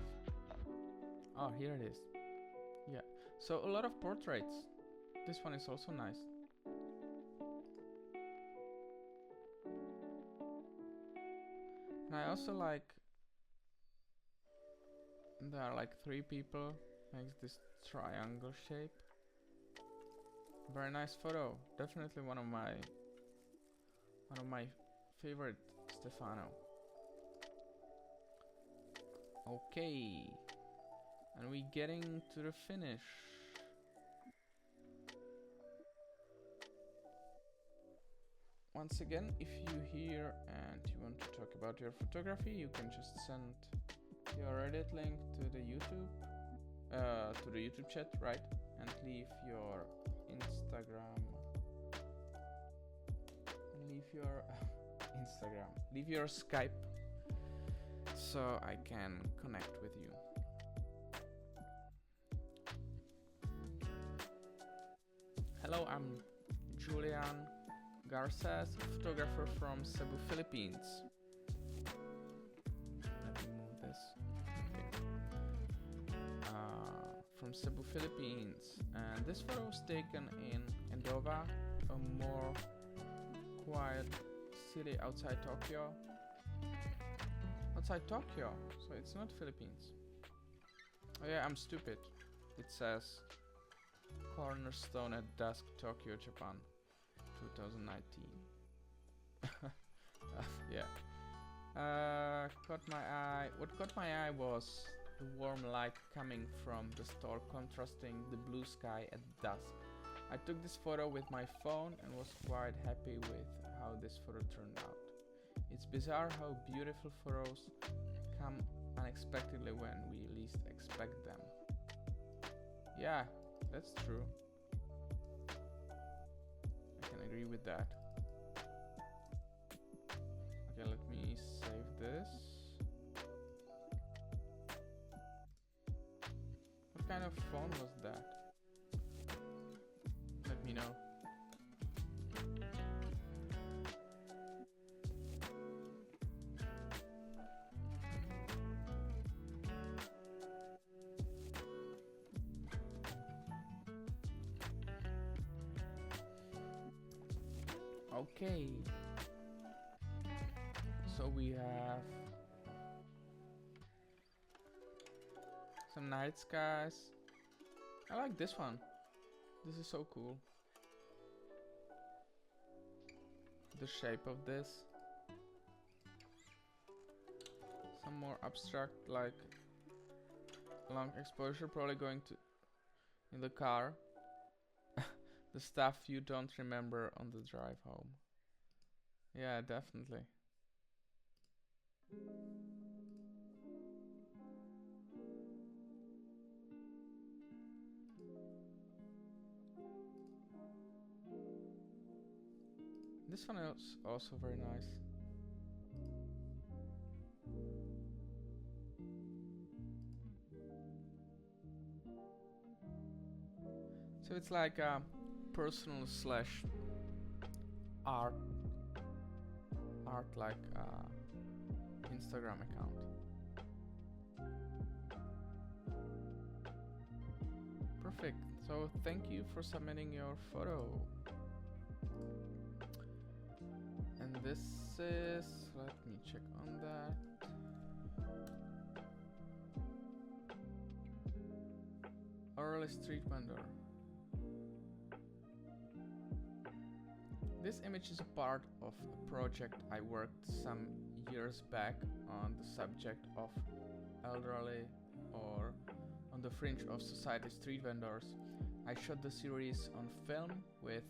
A: Oh, here it is. Yeah, so a lot of portraits. This one is also nice. And I also like, there are like 3 people, makes this triangle shape. Very nice photo. Definitely one of my favorite Stefano. Okay, and we getting to the finish. Once again, if you hear and you want to talk about your photography, you can just send your Reddit link to the YouTube chat, right? And leave your Instagram. Leave your Skype, so I can connect with you. Hello, I'm Julian Garces, a photographer from Cebu, Philippines. Let me move this. Okay. From Cebu, Philippines. And this photo was taken in Endova, a more quiet city outside Tokyo. Outside Tokyo, so it's not Philippines. Oh yeah, I'm stupid. It says Cornerstone at Dusk, Tokyo, Japan, 2019. Yeah. Caught my eye. What caught my eye was the warm light coming from the store contrasting the blue sky at dusk. I took this photo with my phone and was quite happy with how this photo turned out. It's bizarre how beautiful photos come unexpectedly when we least expect them. Yeah, that's true. I can agree with that. Okay, let me save this. What kind of phone was that? Let me know. Okay. So we have some night skies. I like this one. This is so cool. The shape of this. Some more abstract, like long exposure, probably going to in the car. The stuff you don't remember on the drive home. Yeah, definitely. This one is also very nice. So it's like a personal slash art like Instagram account. Perfect. So thank you for submitting your photo. And this is, let me check on that. Early street vendor. This image is a part of a project I worked some years back on the subject of elderly or on the fringe of society street vendors. I shot the series on film with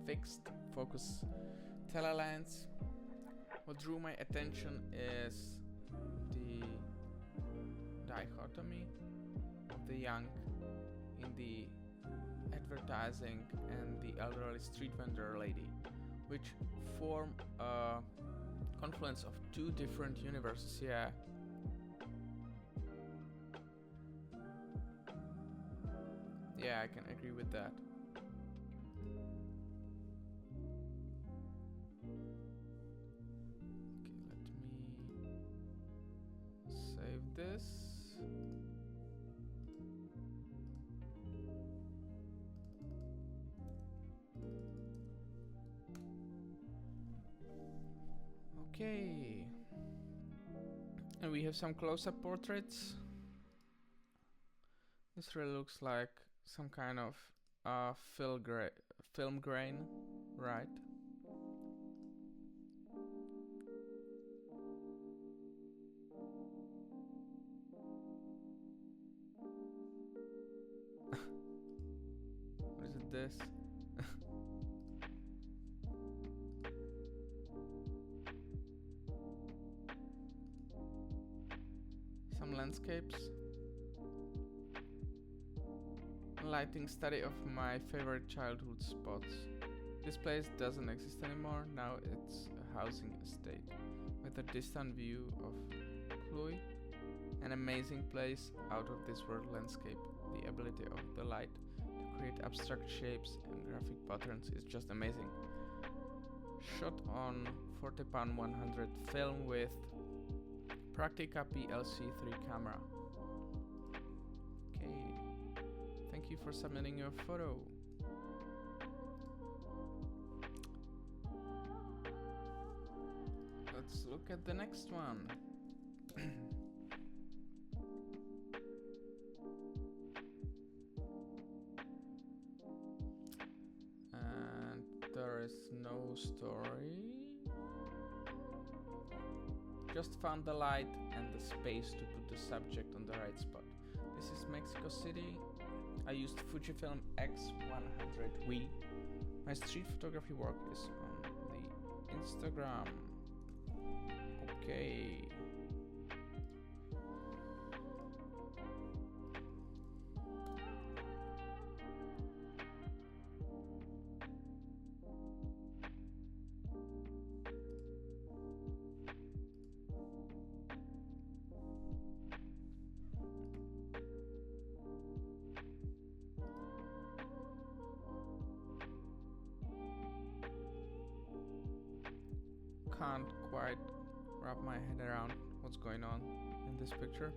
A: fixed focus telelens. What drew my attention is the dichotomy of the young in the advertising and the elderly street vendor lady, which form a confluence of two different universes. Yeah. Yeah, I can agree with that. Okay, let me save this. Okay. And we have some close-up portraits. This really looks like some kind of film grain, right? What is it, this? Some landscapes. Lighting study of my favorite childhood spots. This place doesn't exist anymore, now it's a housing estate with a distant view of Cluj, an amazing place out of this world landscape. The ability of the light to create abstract shapes and graphic patterns is just amazing. Shot on 40x100 film with Praktica PLC3 camera. Okay. Thank you for submitting your photo. Let's look at the next one. And there is no story. Just found the light and the space to put the subject on the right spot. This is Mexico City. I used Fujifilm X100V. My street photography work is on the Instagram. Okay. can't quite wrap my head around what's going on in this picture.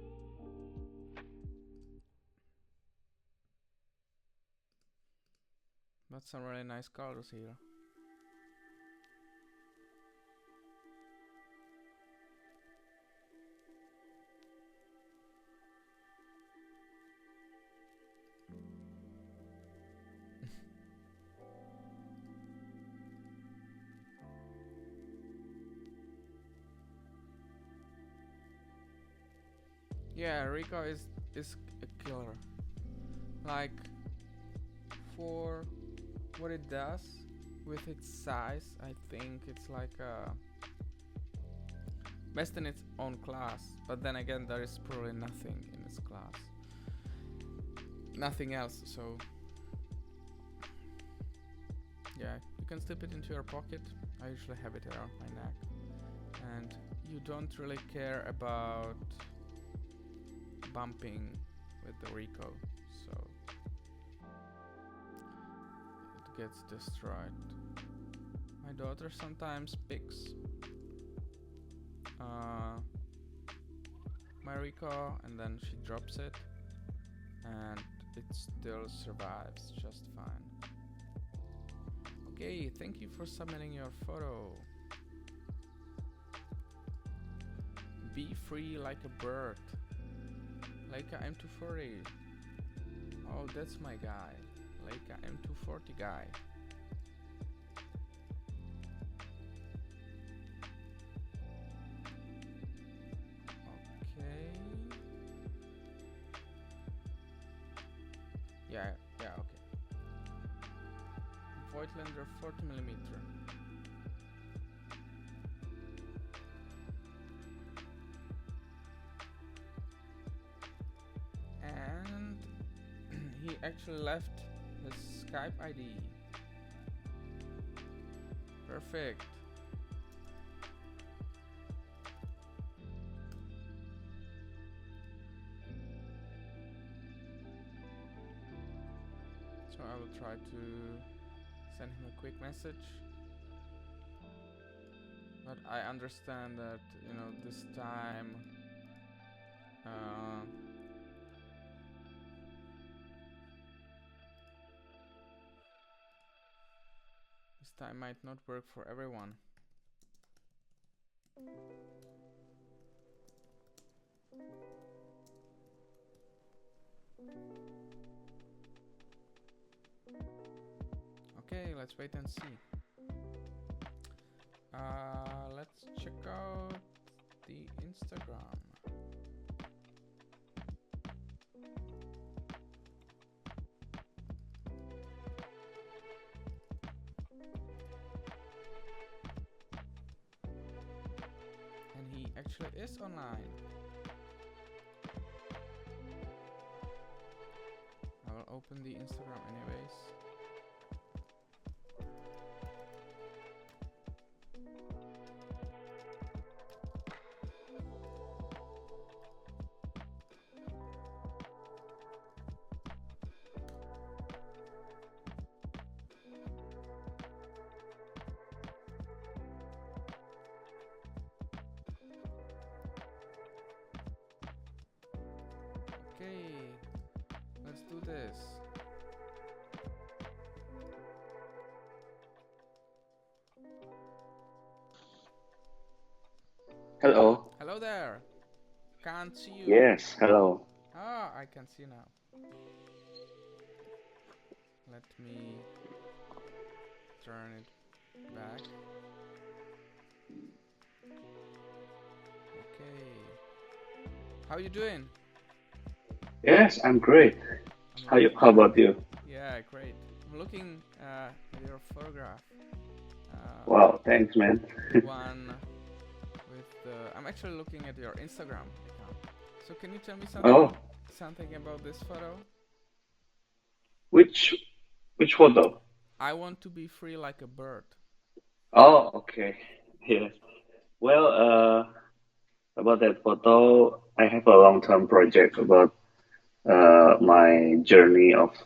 A: But some really nice colors here. Yeah, Rico is a killer. Like, for what it does with its size, I think it's like best in its own class. But then again, there is probably nothing in its class, nothing else. So yeah, you can slip it into your pocket. I usually have it around my neck, and you don't really care about bumping with the Rico, so it gets destroyed. My daughter sometimes picks my Rico and then she drops it, and it still survives just fine. Okay, thank you for submitting your photo. Be free like a bird. Leica M240. Oh, that's my guy. Leica M240 guy. Okay. Yeah, okay. Voigtlander 40mm. And he actually left his Skype ID. Perfect. So I will try to send him a quick message. But I understand that, this time this time might not work for everyone. Okay, let's wait and see. Let's check out the Instagram. And he actually is online. I will open the Instagram anyways. Okay, let's do this.
C: Hello.
A: Hello there. Can't see you.
C: Yes, hello.
A: Ah, I can see now. Let me turn it back. Okay. How you doing?
C: Yes, I'm great. How about you?
A: Yeah, great. I'm looking at your photograph.
C: Wow, thanks, man.
A: The one with the... I'm actually looking at your Instagram account. So can you tell me something about this photo?
C: Which photo?
A: I want to be free like a bird.
C: Oh, okay. Yes. Well, about that photo, I have a long-term project about my journey of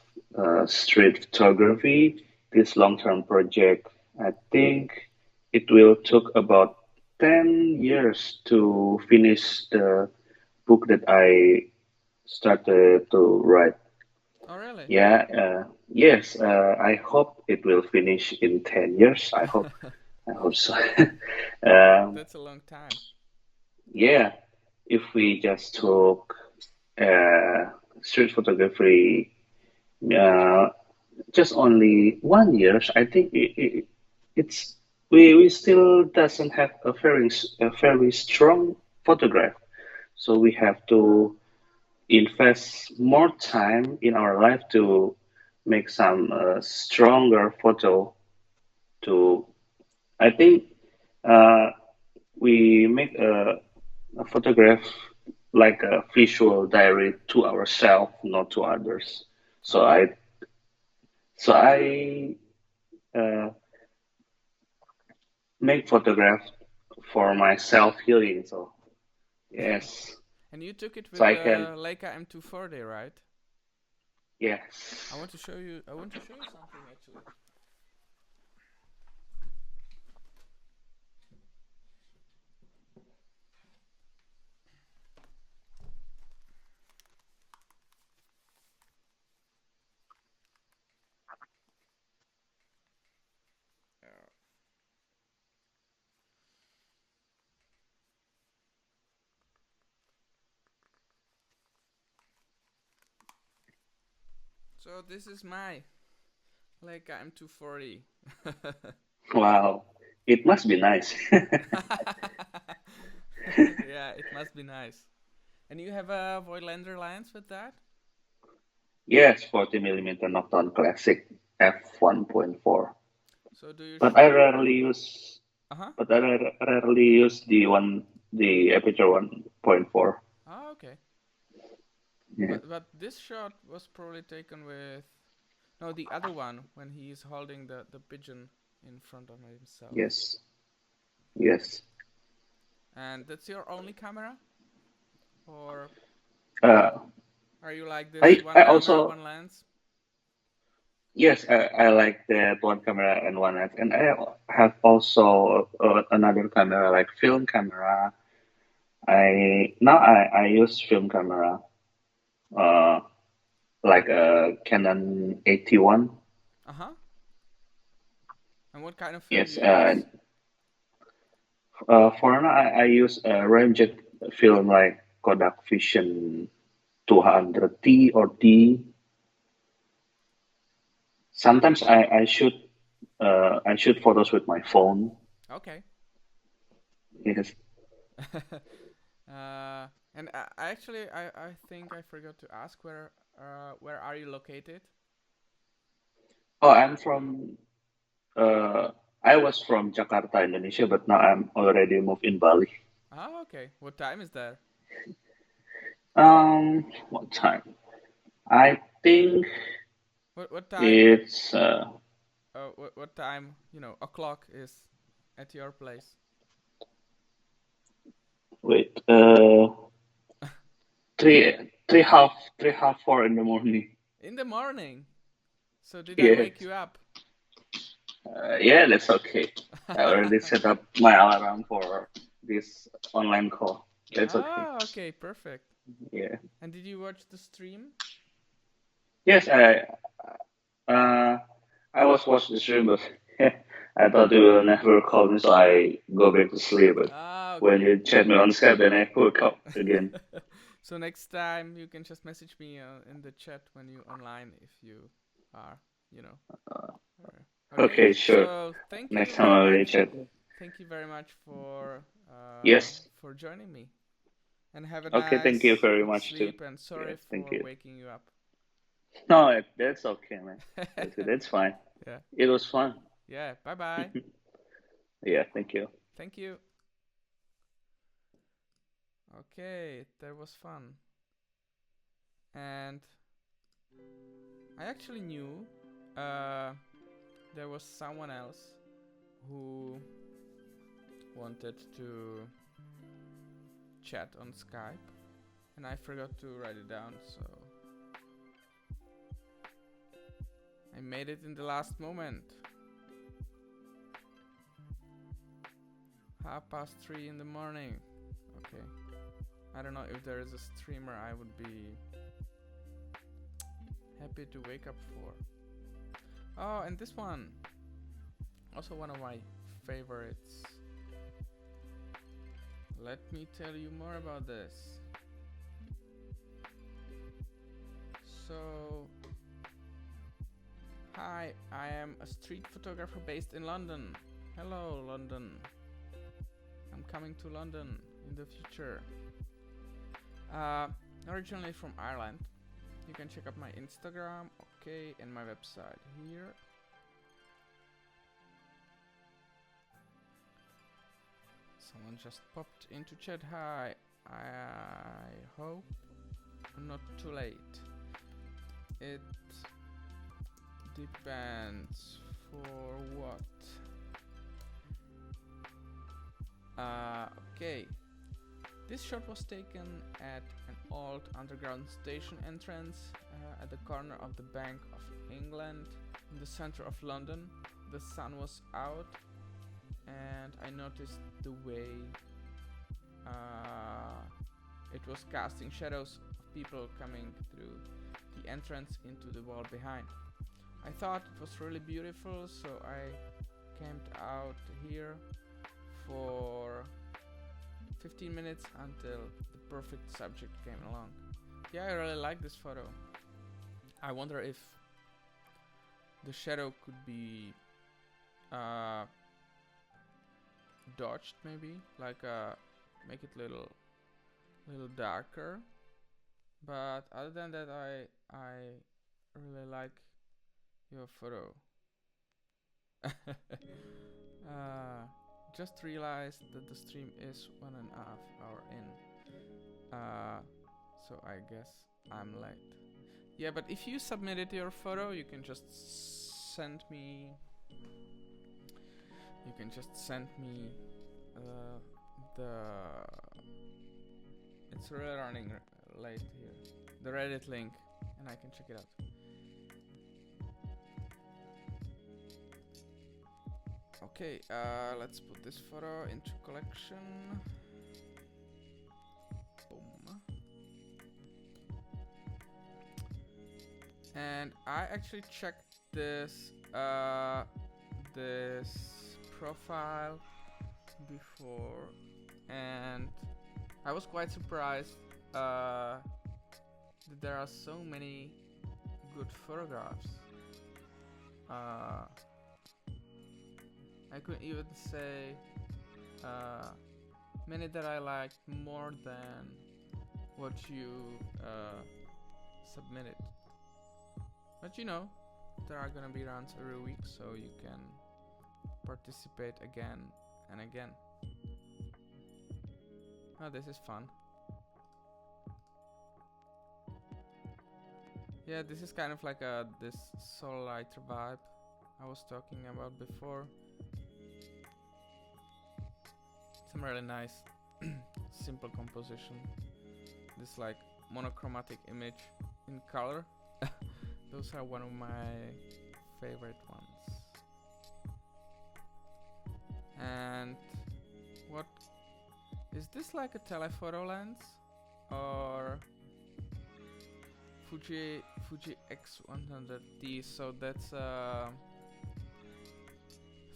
C: street photography. This long-term project, I think it will took about 10 years to finish the book that I started to write.
A: Oh, really?
C: Yeah, yes, I hope it will finish in 10 years. I hope so.
A: That's a long time.
C: Yeah, if we just took uh, street photography uh, just only 1 year, I think it's we still doesn't have a very strong photograph. So we have to invest more time in our life to make some stronger photo. To I think uh, we make a photograph like a visual diary to ourselves, not to others. So
A: Okay.
C: I uh, make photographs for my self healing. So yes,
A: And you took it
C: so
A: with
C: I can
A: the Leica M240, right?
C: yes.
A: I want to show you. I want to show you something actually. Uh, so this is my Leica M240.
C: Wow, it must be nice.
A: Yeah, it must be nice. And you have a Voigtlander lens with that?
C: Yes, 40 millimeter Nocton Classic f1.4.
A: So do you
C: But I
A: shoot?
C: rarely use,
A: Uh-huh.
C: but I rarely use the aperture 1.4.
A: Oh, okay.
C: Yeah.
A: But this shot was probably taken with no, the other one when he's holding the pigeon in front of himself.
C: Yes. Yes.
A: And that's your only camera? Or
C: Uh,
A: are you like this one
C: I
A: camera,
C: also
A: one lens?
C: yes, I like that one camera and one lens, and I have also another camera like film camera. I use film camera, uh, like a Canon 81.
A: Uh-huh. And what kind of film
C: Yes,
A: you use?
C: for now I use a Ramjet film like Kodak Vision 200T or D. Sometimes I shoot photos with my phone.
A: Okay.
C: Yes.
A: And I actually I think I forgot to ask where are you located?
C: Oh, I'm from I was from Jakarta, Indonesia, but now I'm already moved in Bali.
A: Oh, okay. What time is there?
C: What time? I think
A: What time?
C: it's
A: What time? O'clock is at your place.
C: wait, three half 4 in the morning.
A: In the morning. So did I
C: Yes.
A: wake you up?
C: Yeah, that's okay. I already set up my alarm for this online call. That's okay.
A: Ah, okay, perfect.
C: Yeah.
A: And did you watch the stream?
C: Yes, uh I was watching the stream, but I thought you will never call me, so I go back to sleep. But
A: Ah,
C: when
A: okay.
C: you chat me on Skype, then I woke up again.
A: So next time you can just message me in the chat when you online if you are, you know. Okay.
C: Okay, sure.
A: So thank you
C: Next time
A: very
C: I will
A: much.
C: chat.
A: Thank you very much
C: Yes.
A: for joining me. And have a
C: Okay, thank you
A: nice
C: very
A: good
C: much too.
A: sleep and sorry
C: Yes, thank
A: for
C: you.
A: waking you up.
C: No, that's okay, man. That's good. That's fine.
A: Yeah.
C: It was fun.
A: Yeah. Bye bye.
C: Yeah, thank you.
A: Thank you. Okay, that was fun. And I actually knew there was someone else who wanted to chat on Skype, and I forgot to write it down, so I made it in the last moment. 3:30 in the morning. Okay. I don't know if there is a streamer I would be happy to wake up for. Oh, and this one. Also one of my favorites. Let me tell you more about this. So, hi, I am a street photographer based in London. Hello, London. I'm coming to London in the future. Originally from Ireland. You can check out my Instagram, okay, and my website here. Someone just popped into chat. Hi, I hope I'm not too late. It depends for what. Okay. This shot was taken at an old underground station entrance at the corner of the Bank of England in the center of London. The sun was out and I noticed the way it was casting shadows of people coming through the entrance into the wall behind. I thought it was really beautiful, so I camped out here for 15 minutes until the perfect subject came along. Yeah, I really like this photo. I wonder if the shadow could be dodged, maybe, like make it little darker. But other than that, I really like your photo. Just realized that the stream is 1.5 hours in. So I guess I'm late. Yeah, but if you submitted your photo, you can just send me. You can just send me the. It's really running late here. The Reddit link, and I can check it out. Okay, let's put this photo into collection. Boom. And I actually checked this this profile before, and I was quite surprised that there are so many good photographs. I could even say many that I liked more than what you submitted. But you know, there are gonna be rounds every week, so you can participate again and again. Oh, this is fun. Yeah, this is kind of like this soul lighter vibe I was talking about before. Some really nice simple composition. This like monochromatic image in color. Those are one of my favorite ones. And what is this, like a telephoto lens or Fuji X100D? So that's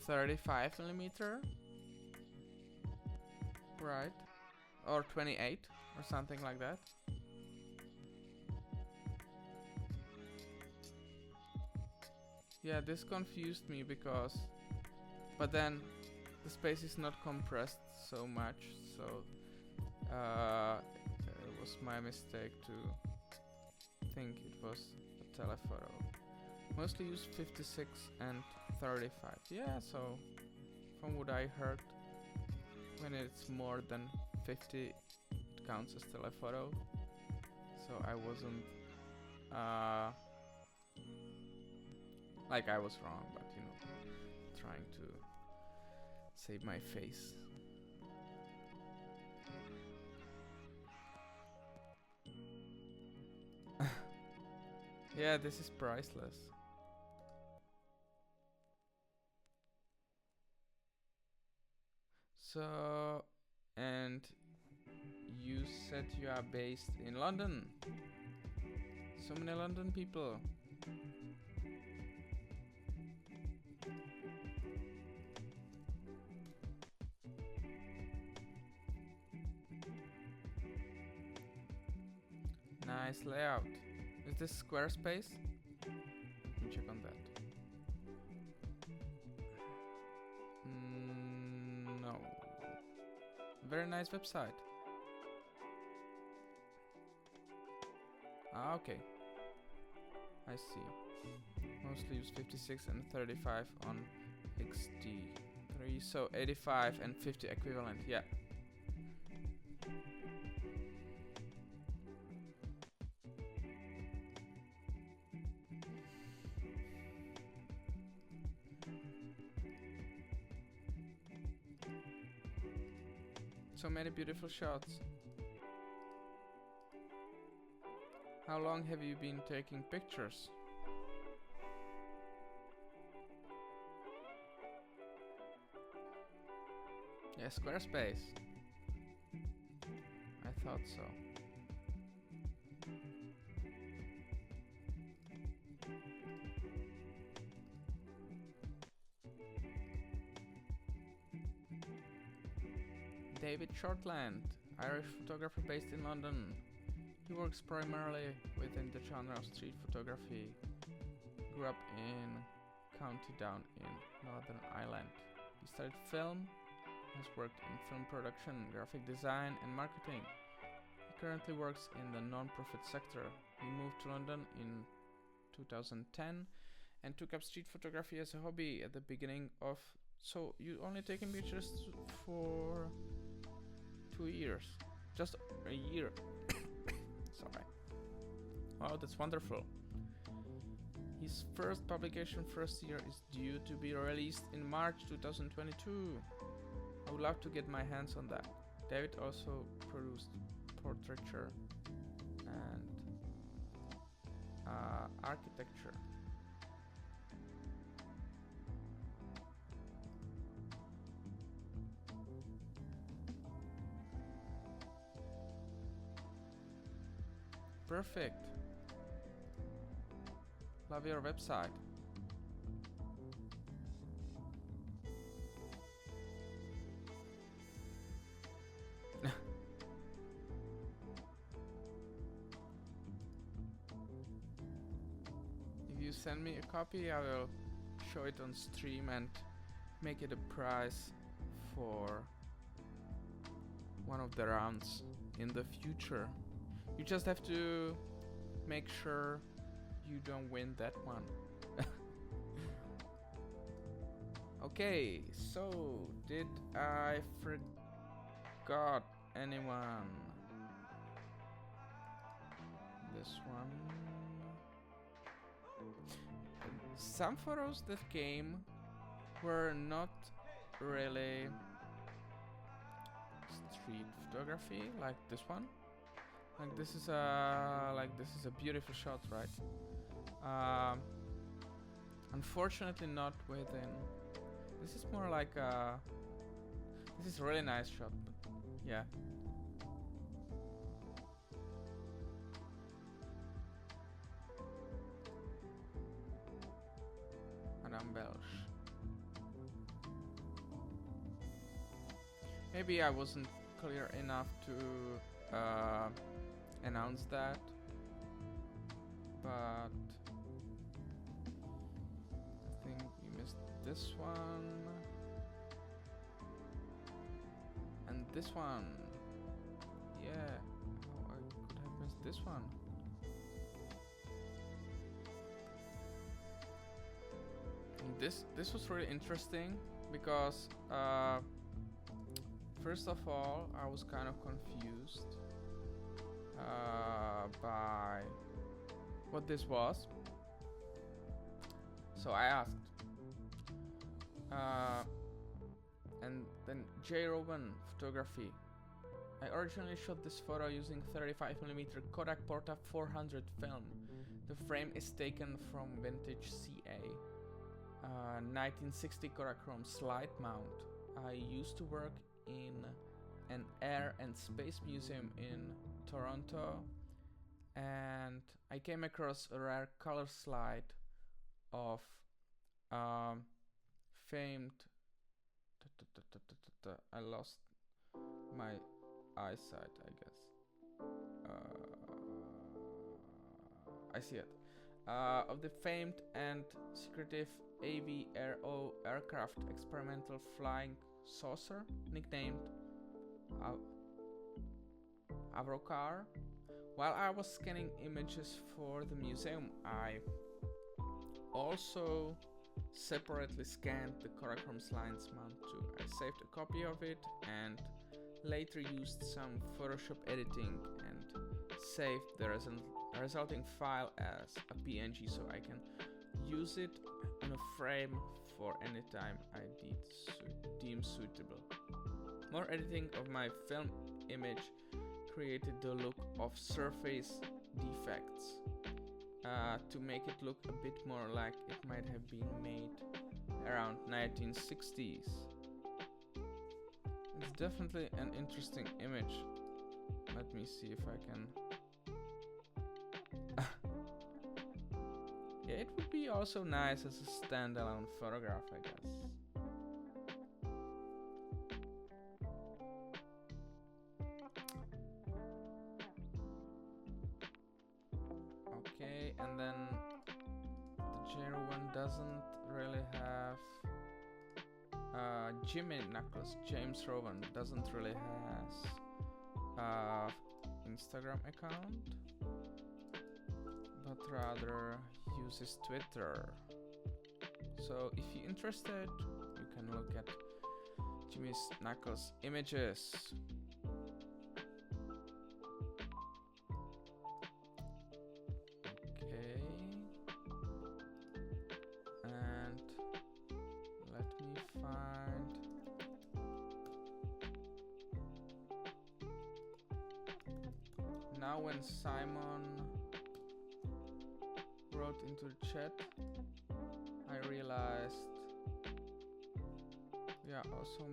A: 35mm, right? Or 28 or something like that. Yeah, this confused me because, but then the space is not compressed so much, so it was my mistake to think it was a telephoto. Mostly use 56 and 35. Yeah, so from what I heard, when it's more than 50, it counts as telephoto. So I wasn't like I was wrong, but you know, trying to save my face. Yeah, this is priceless. So, and you said you are based in London. So many London people. Nice layout. Is this Squarespace? Let me check on that. No. Very nice website. Ah, okay. I see. Mostly use 56 and 35 on XD3, so 85 and 50 equivalent, yeah. So many beautiful shots. How long have you been taking pictures? Yeah, Squarespace. I thought so. David Shortland, Irish photographer based in London. He works primarily within the genre of street photography. Grew up in County Down in Northern Ireland. He studied film, has worked in film production, graphic design and marketing. He currently works in the non-profit sector. He moved to London in 2010 and took up street photography as a hobby at the beginning of... So you only taken pictures for 2 years? Just a year? Sorry. Wow, that's wonderful. His first publication first year is due to be released in March 2022. I would love to get my hands on that. David also produced portraiture and architecture. Perfect. Love your website. If you send me a copy, I will show it on stream and make it a prize for one of the rounds in the future. You just have to make sure you don't win that one. Okay, so did I forgot anyone? This one. Some photos that came were not really street photography, like this one. Like this is a beautiful shot, right? Unfortunately not within. This is more like a... This is a really nice shot, but yeah. Madame Belge. Maybe I wasn't clear enough to announce that, but I think you missed this one and this one. Yeah, oh, I could have missed this one. And this was really interesting because first of all, I was kind of confused by what this was. So I asked. And then J. Robin Photography. I originally shot this photo using 35mm Kodak Porta 400 film. The frame is taken from vintage CA. 1960 Kodachrome slide mount. I used to work in an air and space museum in Toronto, and I came across a rare color slide of famed. I lost my eyesight, I guess. I see it. Of the famed and secretive AVRO aircraft experimental flying saucer, nicknamed Avrocar. While I was scanning images for the museum, I also separately scanned the Korachrome's lines mount too. I saved a copy of it and later used some Photoshop editing and saved the resulting file as a PNG so I can use it in a frame for any time I deem suitable. More editing of my film image created the look of surface defects to make it look a bit more like it might have been made around 1960s. It's definitely an interesting image. Let me see if I can... Yeah, it would be also nice as a standalone photograph, I guess. Okay, and then the Jero one doesn't really have Jimmy Knuckles. James Rowan doesn't really has Instagram account, but rather uses Twitter. So if you're interested, you can look at Jimmy Knuckles images. Okay, and let me find. Now when Simon wrote into the chat, I realized we are also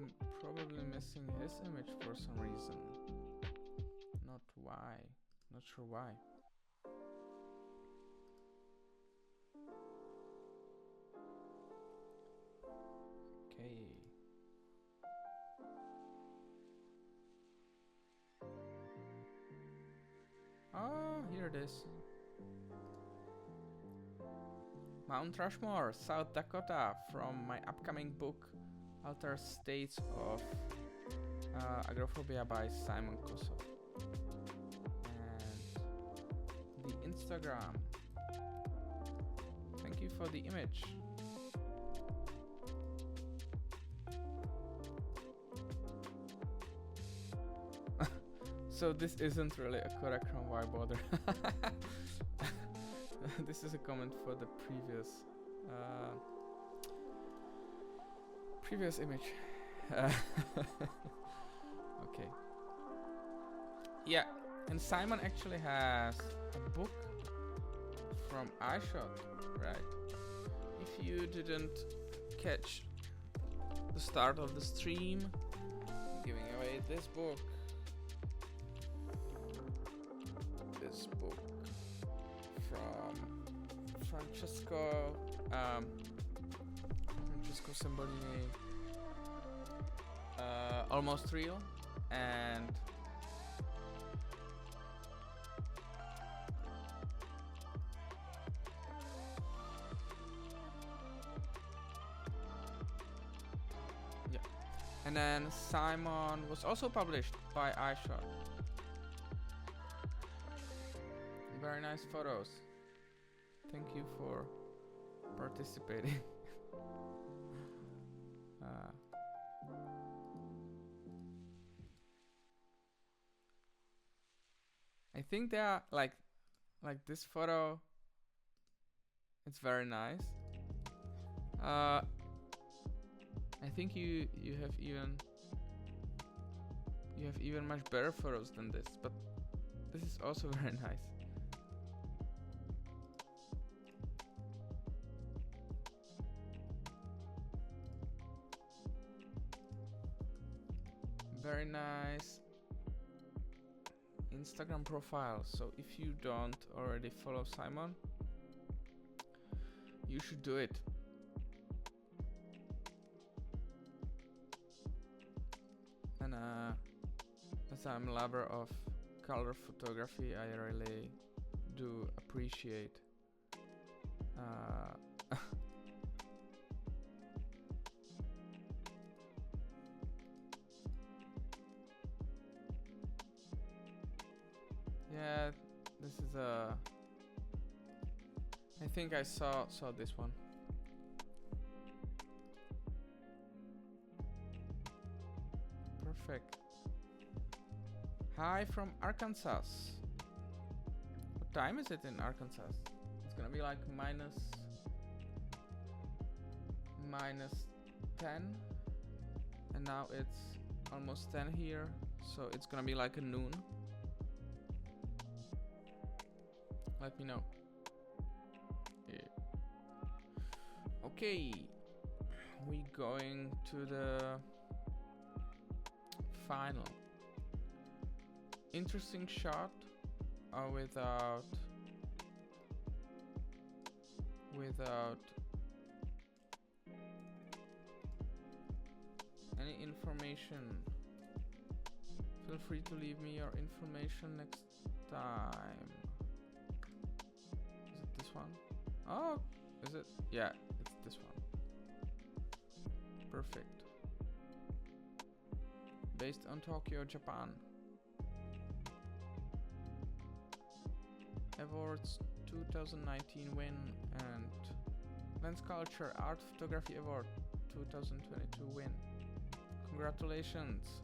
A: probably missing his image for some reason. Not sure why. Okay. Oh, here it is. Mount Rushmore, South Dakota, from my upcoming book, Altered States of Agoraphobia by Simon Kosov. And the Instagram. Thank you for the image. So this isn't really a Korachrome, why bother? This is a comment for the previous image. Okay. Yeah, and Simon actually has a book from iShot, right? If you didn't catch the start of the stream, I'm giving away this book. This book from Francesco Sembolini, Almost Real, and yeah, and then Simon was also published by iShot. Very nice photos. Thank you for participating. I think they are like this photo. It's very nice. I think you have even much better photos than this, but this is also very nice. Very nice Instagram profile. So if you don't already follow Simon, you should do it. And as I'm a lover of color photography, I really do appreciate yeah, this is a I think I saw this one. Perfect. Hi from Arkansas. What time is it in Arkansas? It's gonna be like minus 10, and now it's almost 10 here, so it's gonna be like a noon. Let me know. Yeah. Okay, we going to the final. Interesting shot without any information. Feel free to leave me your information next time. Is it this one? Oh, is it? Yeah, it's this one. Perfect. Based on Tokyo, Japan. Awards 2019 win and Lens Culture Art Photography Award 2022 win. Congratulations.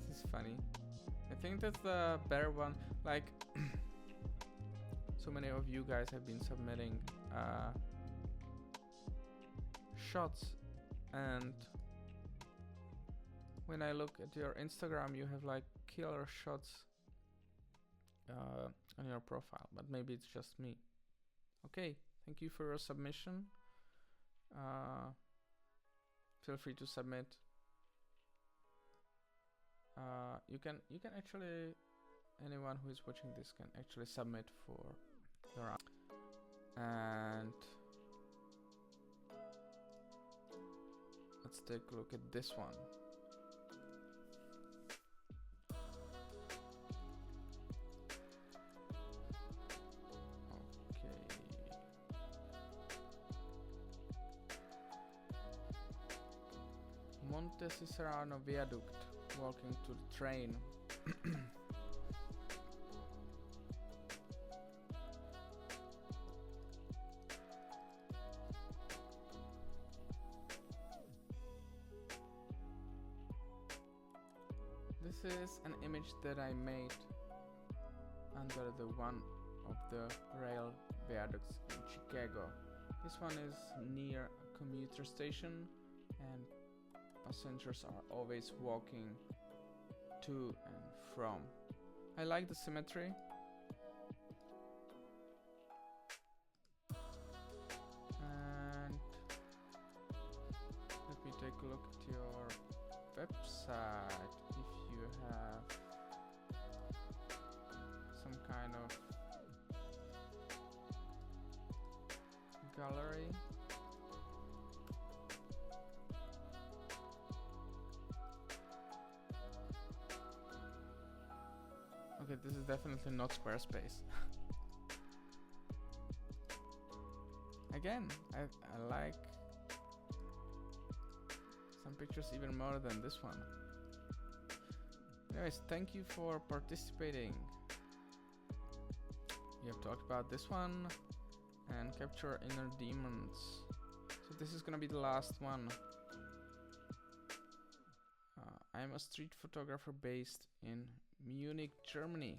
A: This is funny. I think that's the better one. Like, so many of you guys have been submitting shots, and when I look at your Instagram, you have like killer shots on your profile, but maybe it's just me. Okay, thank you for your submission. Feel free to submit. You can actually, anyone who is watching this can actually submit for your, and let's take a look at this one. Monte Cicerano Viaduct, walking to the train. This is an image that I made under the one of the rail viaducts in Chicago. This one is near a commuter station, and passengers are always walking to and from. I like the symmetry. And let me take a look at your website if you have some kind of gallery. Okay, this is definitely not Squarespace. Again, I like some pictures even more than this one. Anyways, thank you for participating. We have talked about this one and capture inner demons. So this is gonna be the last one. I'm a street photographer based in Munich, Germany.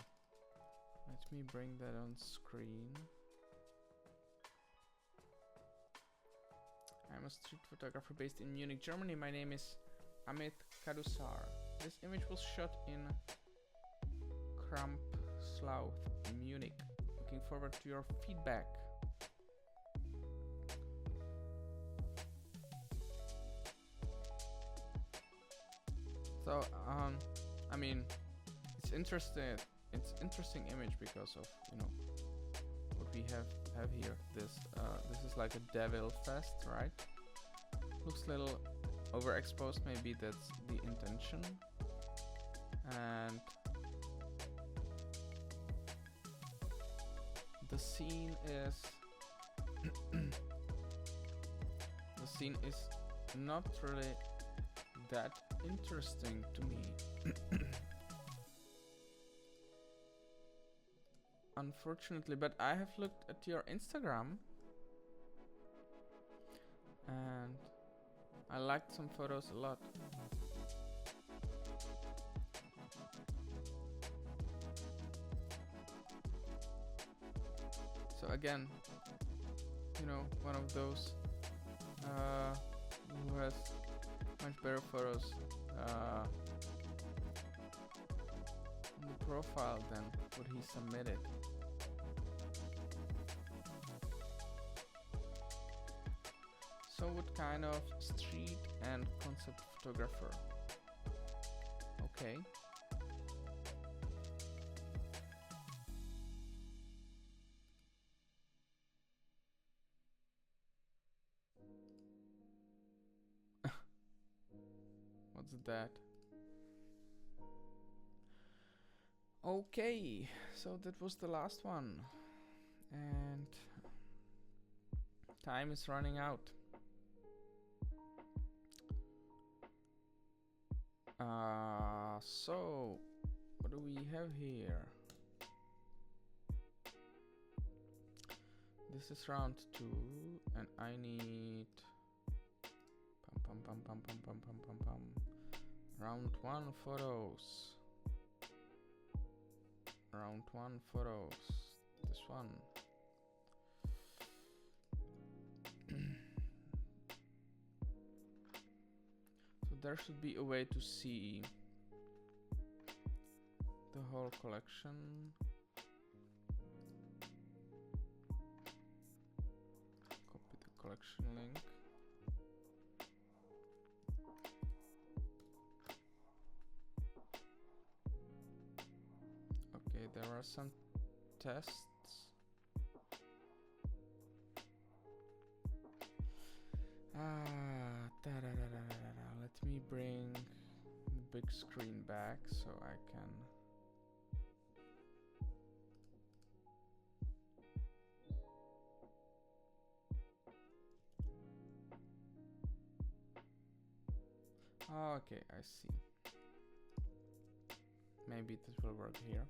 A: Let me bring that on screen. I'm a street photographer based in Munich, Germany. My name is Amit Kadusar. This image was shot in Krampslouth, Munich. Looking forward to your feedback. So I mean, it's interesting. It's interesting image because of, you know, what we have here. This is like a devil fest, right? Looks a little overexposed. Maybe that's the intention. And the scene is the scene is not really that interesting to me. Unfortunately, but I have looked at your Instagram and I liked some photos a lot. So again, you know, one of those who has much better photos on the profile than what he submitted. So what kind of street and concept photographer? Okay. What's that? Okay, so that was the last one. And time is running out. So what do we have here? This is round 2 and I need round 1 photos. Round 1 photos. This one. So there should be a way to see the whole collection. Copy the collection link. Okay, there are some tests. Let me bring the big screen back so I can okay, I see. Maybe this will work here.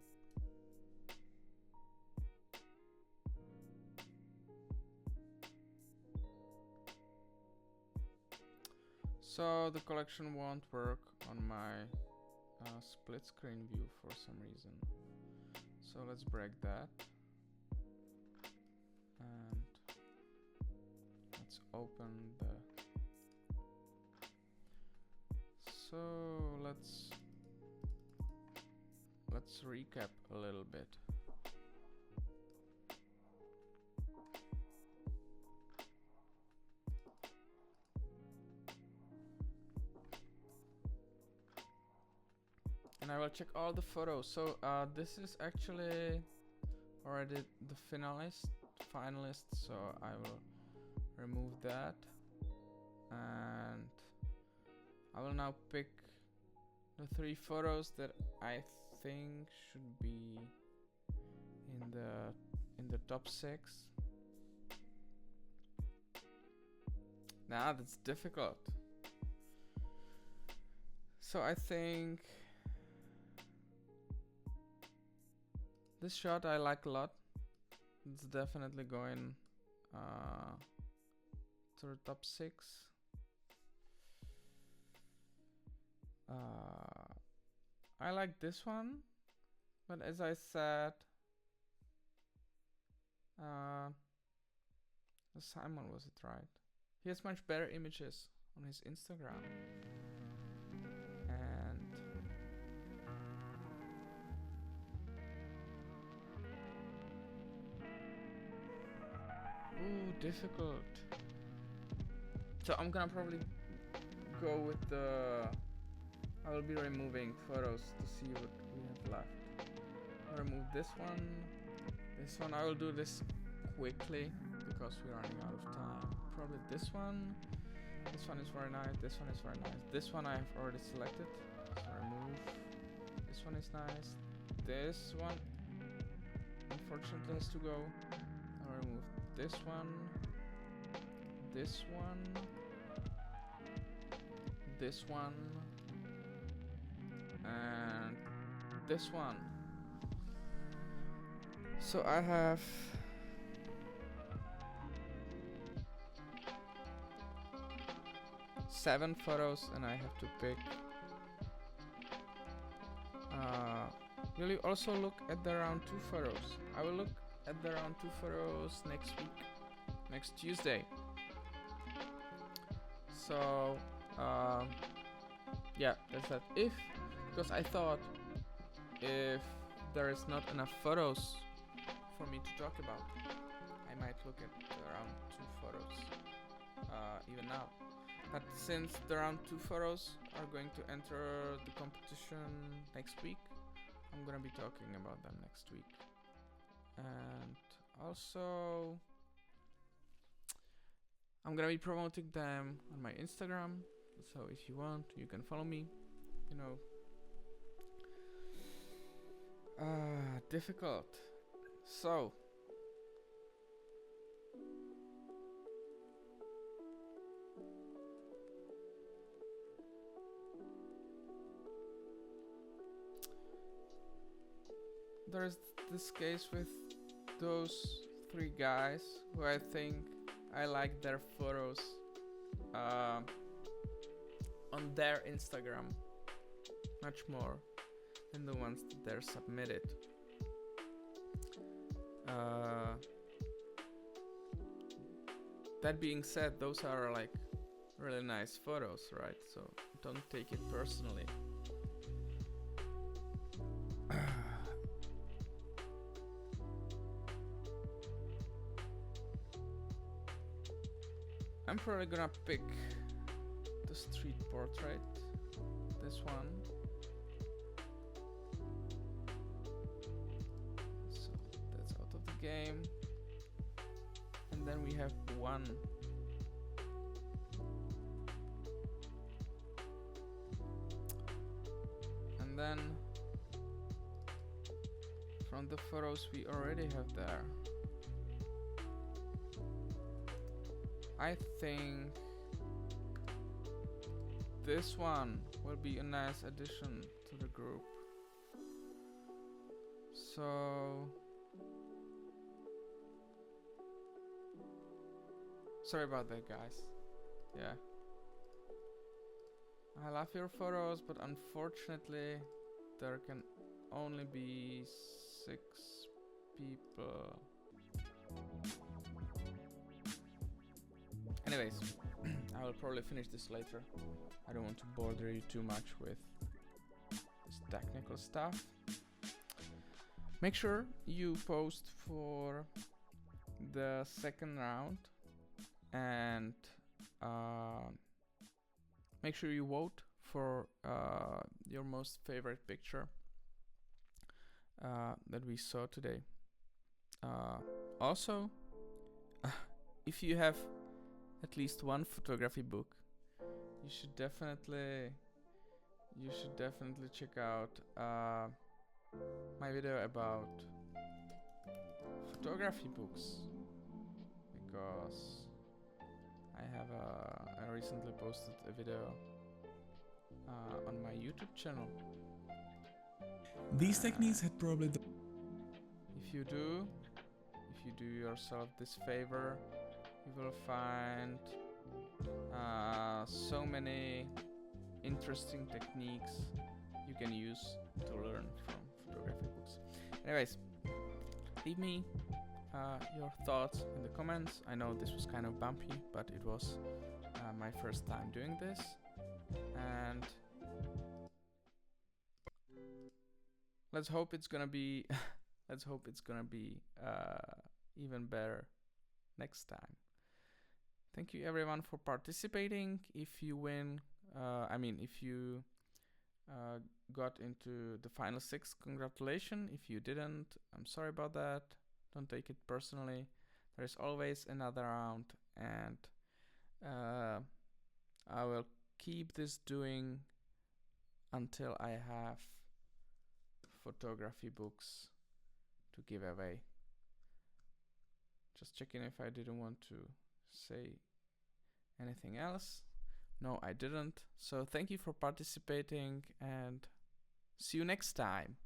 A: So the collection won't work on my split screen view for some reason. So let's break that. And let's open the... So let's recap a little bit. And I will check all the photos. So this is actually already the finalist, so I will remove that. And I will now pick the 3 photos that I think should be in the top 6. Nah, that's difficult. So I think this shot I like a lot. It's definitely going to the top 6. I like this one, but as I said, Simon, was it right? He has much better images on his Instagram. And ooh, difficult. So I'm gonna probably go with the I will be removing photos to see what we have left. I'll remove this one. This one, I will do this quickly because we're running out of time. Probably this one. This one is very nice. This one is very nice. This one I have already selected. So remove. This one is nice. This one unfortunately has to go. I'll remove this one. This one. This one. And this one. So I have 7 photos and I have to pick. Will you also look at the round 2 photos? I will look at the round 2 photos next week, next Tuesday. So yeah, that's that. Because I thought if there is not enough photos for me to talk about, I might look at the round 2 photos even now. But since the round 2 photos are going to enter the competition next week, I'm gonna be talking about them next week. And also, I'm gonna be promoting them on my Instagram. So if you want, you can follow me. You know, difficult. So, there's this case with those 3 guys who I think I like their photos on their Instagram much more than the ones that they're submitted. That being said, those are like really nice photos, right? So don't take it personally. I'm probably gonna pick the street portrait, this one. So that's out of the game. And then we have one. And then from the photos we already have there, I think this one will be a nice addition to the group. So sorry about that, guys. Yeah, I love your photos, but unfortunately there can only be 6 people. Anyways, I will probably finish this later. I don't want to bother you too much with this technical stuff. Make sure you post for the second round and make sure you vote for your most favorite picture that we saw today. Also, if you have at least one photography book, you should definitely check out my video about photography books, because I recently posted a video on my YouTube channel.
D: These techniques had probably
A: If you do yourself this favor, you will find so many interesting techniques you can use to learn from photography books. Anyways, leave me your thoughts in the comments. I know this was kind of bumpy, but it was my first time doing this, and let's hope it's gonna be even better next time. Thank you everyone for participating. If you win, if you got into the final 6, congratulations. If you didn't, I'm sorry about that. Don't take it personally. There is always another round, and I will keep this doing until I have photography books to give away. Just checking if I didn't want to say anything else. No, I didn't. So thank you for participating, and see you next time.